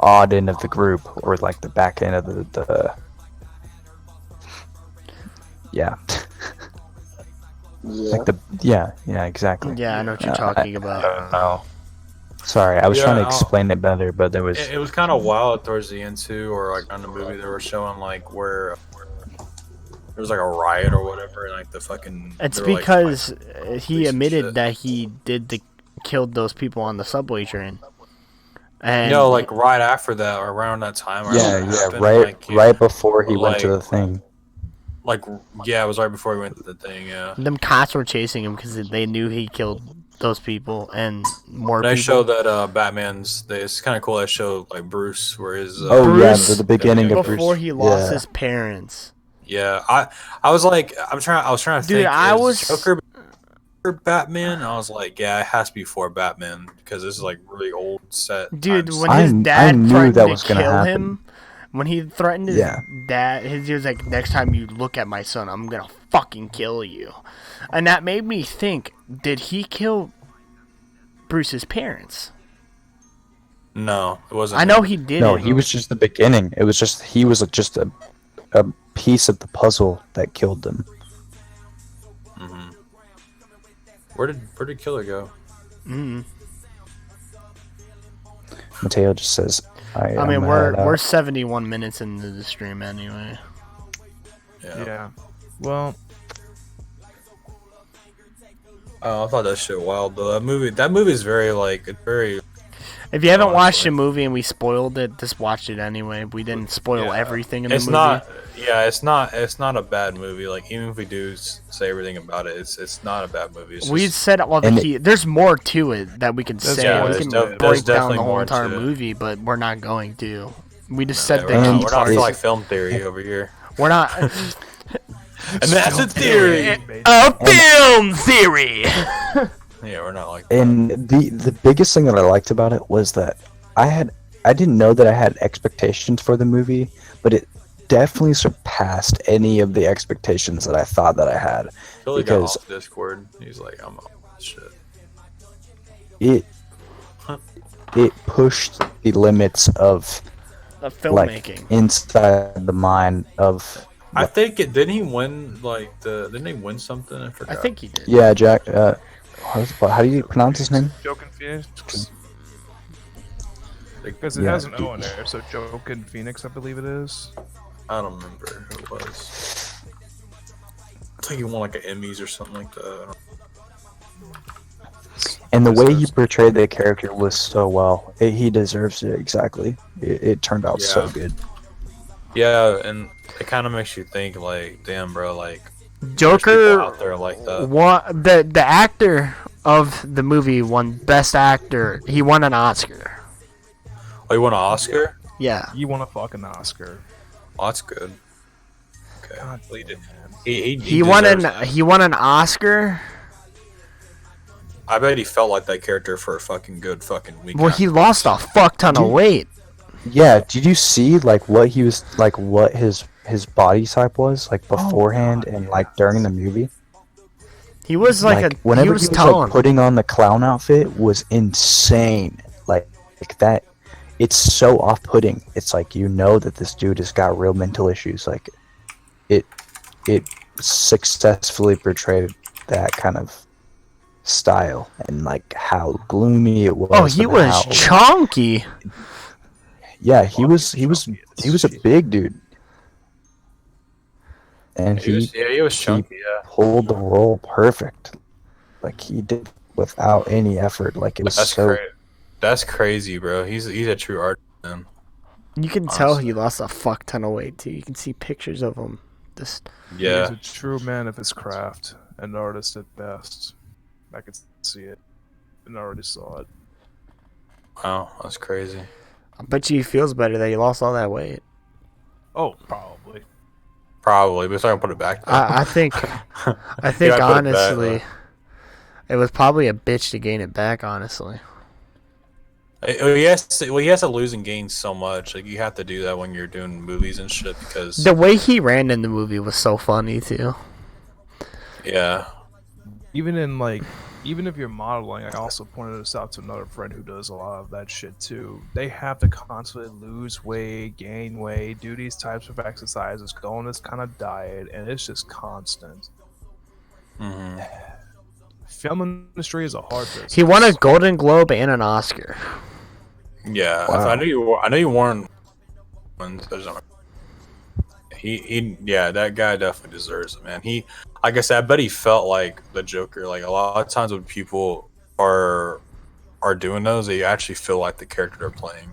Speaker 3: odd end of the group or like the back end of the yeah.
Speaker 6: Yeah.
Speaker 3: Like yeah, exactly.
Speaker 1: Yeah, I know what you're talking
Speaker 3: I
Speaker 1: about.
Speaker 3: don't know. Sorry, I was
Speaker 2: Yeah,
Speaker 3: trying to
Speaker 2: I'll-
Speaker 3: explain it better, but there was
Speaker 2: It was kind of wild towards the end too, or like on the movie they were showing like where there was like a riot or whatever, and like the fucking.
Speaker 1: It's
Speaker 2: they were, like,
Speaker 1: because
Speaker 2: fighting
Speaker 1: he
Speaker 2: police and
Speaker 1: admitted
Speaker 2: shit.
Speaker 1: that he killed those people on the subway train. And
Speaker 2: You know, like right after that or around that time. or
Speaker 3: yeah,
Speaker 2: it
Speaker 3: yeah,
Speaker 2: happened,
Speaker 3: right,
Speaker 2: like, yeah,
Speaker 3: right before he went to
Speaker 2: like-
Speaker 3: the thing.
Speaker 2: Like yeah, it was right before he went to the thing. Yeah.
Speaker 1: them cops were chasing him because they knew he killed those people and more
Speaker 2: They
Speaker 1: people.
Speaker 2: show that Batman's. It's kind of cool. They show like Bruce, where his.
Speaker 3: Oh
Speaker 1: Bruce-
Speaker 3: yeah, the beginning of
Speaker 1: before
Speaker 3: Bruce.
Speaker 1: he lost
Speaker 3: yeah.
Speaker 1: his parents.
Speaker 2: Yeah, I was like, I was trying to
Speaker 1: Dude,
Speaker 2: think.
Speaker 1: I
Speaker 2: is
Speaker 1: was-
Speaker 2: Joker Batman. And I was like, yeah, it has to be for Batman because this is like really old set.
Speaker 1: Dude,
Speaker 2: times.
Speaker 1: when his
Speaker 3: I
Speaker 1: dad
Speaker 3: knew
Speaker 1: threatened
Speaker 3: that
Speaker 1: to
Speaker 3: was gonna
Speaker 1: kill
Speaker 3: happen.
Speaker 1: him, when he threatened his
Speaker 3: Yeah.
Speaker 1: dad, he was like, "Next time you look at my son, I'm gonna fucking kill you," and that made me think: did he kill Bruce's parents?
Speaker 2: No, it wasn't.
Speaker 1: I know
Speaker 2: him.
Speaker 1: he did.
Speaker 3: No, he was just the beginning. It was just he was just a piece of the puzzle that killed them.
Speaker 2: Mhm. Where did Killer go?
Speaker 3: Mateo just says,
Speaker 1: I mean, we're 71 minutes into the stream anyway.
Speaker 2: Yeah.
Speaker 4: Yeah. Well,
Speaker 2: Oh, I thought that shit wild though. That movie is very like it's very.
Speaker 1: If you haven't watched
Speaker 2: Honestly.
Speaker 1: the movie and we spoiled it, just watch it anyway. We didn't spoil
Speaker 2: Yeah.
Speaker 1: everything in the
Speaker 2: It's
Speaker 1: movie.
Speaker 2: not. Yeah, it's not a bad movie. Like even if we do say everything about it, it's not a bad movie. It's
Speaker 1: We
Speaker 2: just,
Speaker 1: said all the
Speaker 3: And
Speaker 1: key. There's more to it that we can
Speaker 4: There's-
Speaker 1: say.
Speaker 4: yeah,
Speaker 1: we
Speaker 4: there's
Speaker 1: can
Speaker 4: there's
Speaker 1: break down
Speaker 2: definitely
Speaker 1: the whole
Speaker 2: more
Speaker 1: entire
Speaker 2: to it.
Speaker 1: movie, but we're not going to. We just said
Speaker 2: yeah,
Speaker 1: the
Speaker 2: we're not,
Speaker 1: key
Speaker 2: we're not
Speaker 1: parts.
Speaker 2: for like film theory over here.
Speaker 1: We're not.
Speaker 2: And that's a theory.
Speaker 1: A film theory.
Speaker 2: Yeah, we're not like that.
Speaker 3: And the biggest thing that I liked about it was that I didn't know that I had expectations for the movie, but it definitely surpassed any of the expectations that I thought that I had.
Speaker 2: Billy got
Speaker 3: because-
Speaker 2: off Discord. He's like, I'm off this shit.
Speaker 3: It pushed the limits of
Speaker 1: Of
Speaker 3: like
Speaker 1: filmmaking.
Speaker 3: inside the mind of
Speaker 2: I think it didn't he win like didn't he win something? I
Speaker 1: I
Speaker 2: forgot.
Speaker 1: think he did.
Speaker 3: yeah Jack. How do you pronounce his name?
Speaker 4: Joke and Phoenix. Because it
Speaker 3: Yeah,
Speaker 4: has an
Speaker 3: dude.
Speaker 4: O in there, so Joke and Phoenix, I believe it is.
Speaker 2: I don't remember who it was. I think he won like an Emmys or something like that. I don't-
Speaker 3: And the way he portrayed the character was so well. He deserves it exactly. It turned out so
Speaker 2: Yeah.
Speaker 3: good.
Speaker 2: Yeah, and it kind of makes you think like, damn, bro, like there's people
Speaker 1: Joker
Speaker 2: out there like that.
Speaker 1: the actor of the movie won Best Actor. He won an Oscar.
Speaker 2: Oh, you won an Oscar?
Speaker 1: Yeah.
Speaker 4: You want a fucking Oscar.
Speaker 2: Oh, that's good. Okay,
Speaker 4: God,
Speaker 2: well, he did.
Speaker 4: man.
Speaker 1: He won
Speaker 2: deserves that.
Speaker 1: he won an Oscar.
Speaker 2: I bet he felt like that character for a fucking good fucking week.
Speaker 1: Well, he lost a fuck ton of
Speaker 3: Dude.
Speaker 1: weight.
Speaker 3: Yeah, did you see like what he was like what his body type was like beforehand and like during the movie?
Speaker 1: He was like a
Speaker 3: whenever
Speaker 1: he was
Speaker 3: like,
Speaker 1: telling.
Speaker 3: putting on the clown outfit was insane. Like that it's so off-putting. It's like you know that this dude has got real mental issues. Like it successfully portrayed that kind of style and like how gloomy it was.
Speaker 1: Oh, he
Speaker 3: and
Speaker 1: was
Speaker 3: how,
Speaker 1: chonky.
Speaker 3: yeah, he was a big dude, and
Speaker 2: He was chunky. Yeah,
Speaker 3: pulled the role perfect. Like he did without any effort. Like it was
Speaker 2: that's
Speaker 3: so.
Speaker 2: crazy. That's crazy, bro. He's a true artist, man.
Speaker 1: You can tell he lost a fuck ton of weight too. You can see pictures of him. Just
Speaker 2: Yeah,
Speaker 4: He's a true man of his craft, an artist at best. I could see it, and I already saw it.
Speaker 2: wow, that's crazy.
Speaker 1: I bet you he feels better that he lost all that weight.
Speaker 4: Oh, probably.
Speaker 2: Probably, but it's not gonna put it back. Though.
Speaker 1: I think
Speaker 2: I put it back,
Speaker 1: honestly, it was probably a bitch to gain it back. Honestly,
Speaker 2: he has to lose and gain so much. Like you have to do that when you're doing movies and shit because
Speaker 1: the way he ran in the movie was so funny too.
Speaker 2: yeah,
Speaker 4: Even if you're modeling, I also pointed this out to another friend who does a lot of that shit too. They have to constantly lose weight, gain weight, do these types of exercises, go on this kind of diet, and it's just constant.
Speaker 2: mm-hmm.
Speaker 4: Film industry is a hard business.
Speaker 1: He won a Golden Globe and an Oscar.
Speaker 2: Yeah.
Speaker 3: Wow.
Speaker 2: I know you weren't. Yeah, that guy definitely deserves it, man. Like I said, I bet he felt like the Joker. Like a lot of times when people are doing those, they actually feel like the character they're playing.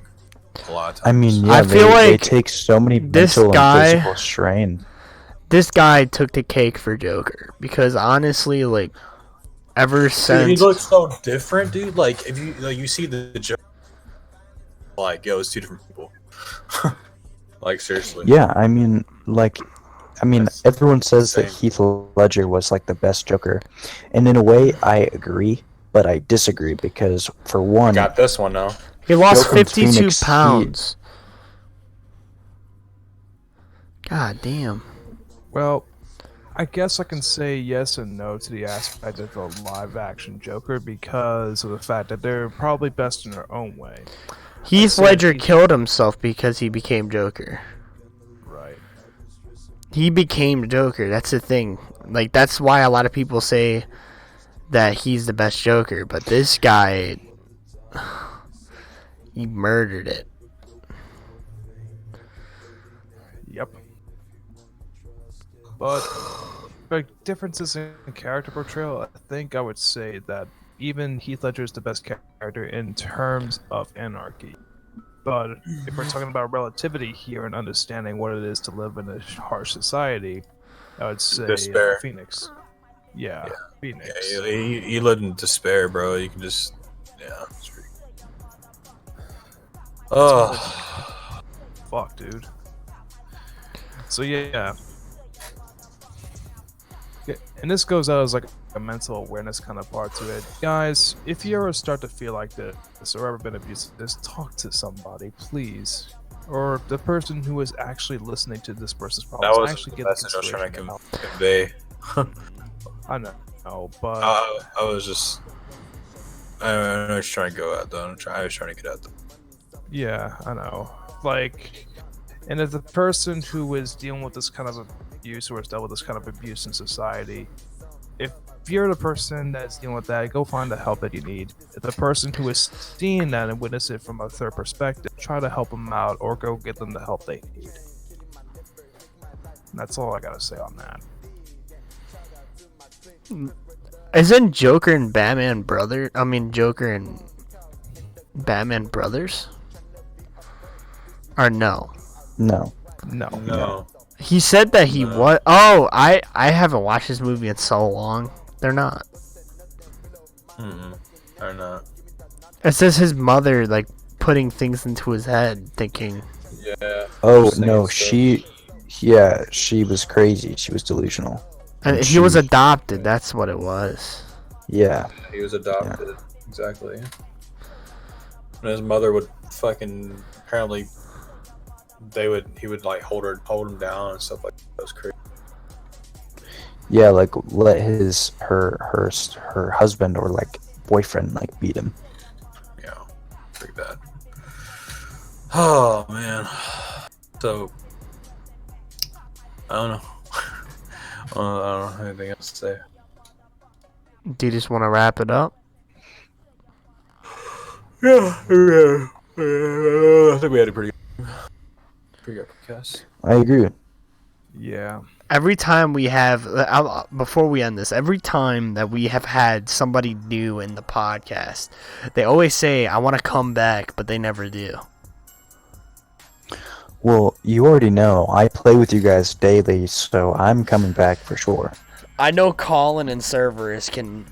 Speaker 2: A lot of times.
Speaker 3: I mean, yeah,
Speaker 1: I feel
Speaker 3: they
Speaker 1: like
Speaker 3: take so many
Speaker 1: this
Speaker 3: mental
Speaker 1: guy-
Speaker 3: and physical strain.
Speaker 1: This guy took the cake for Joker because honestly, like, ever
Speaker 2: Dude,
Speaker 1: since
Speaker 2: he looks so different, dude. Like if you see the Joker, like yo, it's two different people. Like seriously.
Speaker 3: Yeah, I mean,
Speaker 2: That's
Speaker 3: everyone says that
Speaker 2: insane.
Speaker 3: Heath Ledger was like the best Joker, and in a way, I agree, but I disagree because for one,
Speaker 2: Got this one now.
Speaker 1: he lost
Speaker 3: Joaquin
Speaker 1: 52
Speaker 3: Phoenix,
Speaker 1: pounds. God damn.
Speaker 4: Well, I guess I can say yes and no to the aspect of the live-action Joker because of the fact that they're probably best in their own way.
Speaker 1: Heath
Speaker 4: said
Speaker 1: Ledger
Speaker 4: he-
Speaker 1: killed himself because he became Joker.
Speaker 4: Right.
Speaker 1: He became Joker. That's the thing. Like, that's why a lot of people say that he's the best Joker. But this guy, he murdered it.
Speaker 4: Yep. But differences in character portrayal, I think I would say that even Heath Ledger is the best character in terms of anarchy. But if we're talking about relativity here and understanding what it is to live in a harsh society, I would say
Speaker 2: Despair.
Speaker 4: Phoenix. Yeah, Phoenix.
Speaker 2: Yeah, you lived in despair, bro. You can just it's pretty... Oh,
Speaker 4: Fuck, dude. So yeah. And this goes out as like a mental awareness kind of part to it. Guys, if you ever start to feel like this or ever been abused, just talk to somebody, please. Or the person who is actually listening to this person's
Speaker 2: that
Speaker 4: problems
Speaker 2: was
Speaker 4: actually
Speaker 2: the
Speaker 4: get the
Speaker 2: message I was trying to
Speaker 4: consideration to help.
Speaker 2: convey.
Speaker 4: I know, but
Speaker 2: I was just. I know what you're trying to go at though. I was trying to get at them.
Speaker 4: yeah, I know. Like, and as the person who is dealing with this kind of abuse or has dealt with this kind of abuse in society, if you're the person that's dealing with that, go find the help that you need. If the person who is seeing that and witness it from a third perspective, try to help them out or go get them the help they need. And that's all I gotta say on that.
Speaker 1: Isn't Joker and Batman brother? I mean, Joker and Batman brothers? Or no?
Speaker 3: no.
Speaker 4: No.
Speaker 1: He said that he was. Oh, I haven't watched this movie in so long. They're not.
Speaker 2: Or not.
Speaker 1: It says his mother like putting things into his head, thinking.
Speaker 2: Yeah.
Speaker 3: Oh
Speaker 2: Saying
Speaker 3: no,
Speaker 2: stuff.
Speaker 3: she was crazy. She was delusional.
Speaker 1: And
Speaker 3: And
Speaker 1: he was
Speaker 3: she-
Speaker 1: adopted. That's what it was.
Speaker 3: Yeah,
Speaker 2: He was adopted. Exactly. And his mother would fucking apparently. He would like hold him down and stuff like that. That was crazy.
Speaker 3: yeah, like let her husband or like boyfriend like beat him.
Speaker 2: Yeah, pretty bad. Oh man. So I don't know. I don't have anything else to say.
Speaker 1: Do you just want to wrap it up?
Speaker 2: Yeah. I think we had a pretty good podcast.
Speaker 3: I agree.
Speaker 4: Yeah.
Speaker 1: Every time we have, before we end this, every time that we have had somebody new in the podcast, they always say, I want to come back, but they never do.
Speaker 3: Well, you already know I play with you guys daily, so I'm coming back for sure.
Speaker 1: I know Colin and Severus can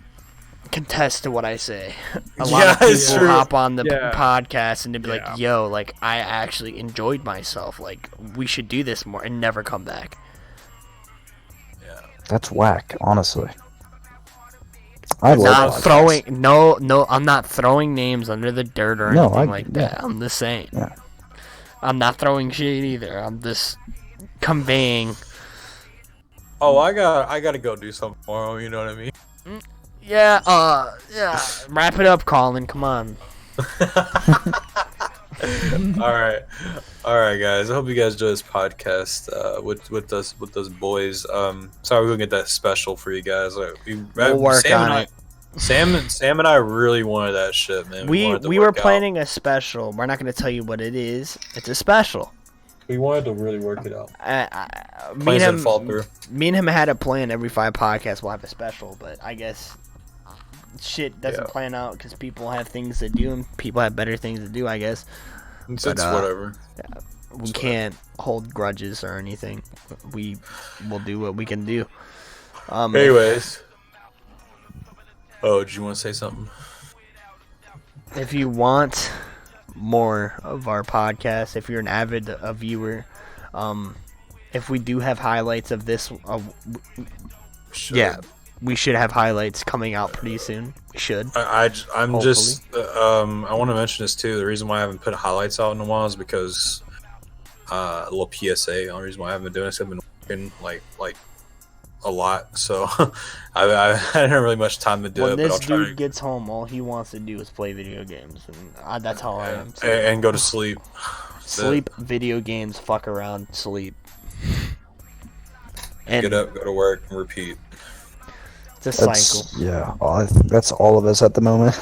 Speaker 1: contest to what I say. A lot
Speaker 2: Yeah,
Speaker 1: of people
Speaker 2: it's true.
Speaker 1: hop on the
Speaker 4: Yeah.
Speaker 1: podcast and they'll be
Speaker 4: Yeah.
Speaker 1: like, yo, like, I actually enjoyed myself. Like, we should do this more, and never come back.
Speaker 3: That's whack, honestly. I love
Speaker 1: Not
Speaker 3: podcasts.
Speaker 1: throwing, no, I'm not throwing names under the dirt or
Speaker 3: No,
Speaker 1: anything like that.
Speaker 3: yeah.
Speaker 1: I'm just saying.
Speaker 3: Yeah.
Speaker 1: I'm not throwing shade either. I'm just conveying.
Speaker 2: Oh, I gotta go do something tomorrow. You know what I mean?
Speaker 1: Yeah, yeah. Wrap it up, Colin. Come on.
Speaker 2: all right, guys. I hope you guys enjoy this podcast with those boys. Sorry we couldn't get that special for you guys.
Speaker 1: We'll work
Speaker 2: Sam
Speaker 1: on
Speaker 2: and
Speaker 1: it.
Speaker 2: Sam and I really wanted that shit, man.
Speaker 1: We
Speaker 2: wanted to
Speaker 1: were
Speaker 2: work out.
Speaker 1: planning a special. We're not going to tell you what it is. It's a special.
Speaker 2: We wanted to really work it out.
Speaker 1: Me
Speaker 2: Plans
Speaker 1: and
Speaker 2: didn't fall through.
Speaker 1: him had a plan. Every 5 podcasts we'll have a special, but I guess shit doesn't plan out because people have things to do and people have better things to do, I guess.
Speaker 2: It's
Speaker 1: But,
Speaker 2: whatever.
Speaker 1: We can't hold grudges or anything. We will do what we can do.
Speaker 2: Anyways. Oh, did you want to say something?
Speaker 1: If you want more of our podcast, if you're an avid viewer, if we do have highlights of this,
Speaker 2: Sure.
Speaker 1: yeah, we should have highlights coming out pretty soon. We should.
Speaker 2: I'm
Speaker 1: Hopefully.
Speaker 2: just I want to mention this too. The reason why I haven't put highlights out in a while is because a little PSA. The only reason why I haven't been doing this, I've been working like a lot, so I hadn't really much time to do
Speaker 1: When
Speaker 2: it. But
Speaker 1: this
Speaker 2: I'll try
Speaker 1: dude gets home, all he wants to do is play video games, and that's how I am.
Speaker 2: and go to sleep.
Speaker 1: Sleep, video games, fuck around, sleep. And
Speaker 2: Get up, go to work, and repeat.
Speaker 1: it's a cycle.
Speaker 3: That's, yeah, I think that's all of us at the moment.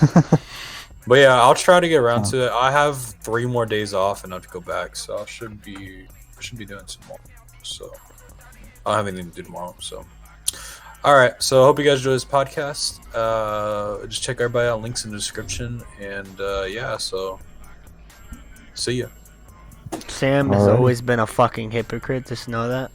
Speaker 2: But yeah, I'll try to get around to it. I have 3 more days off and I have to go back, so I should be doing some more. So I don't have anything to do tomorrow. So all right, so I hope you guys enjoy this podcast. Just check everybody out. Links in the description, and yeah. So see ya.
Speaker 1: Sam has
Speaker 3: Alrighty.
Speaker 1: always been a fucking hypocrite. Just know that.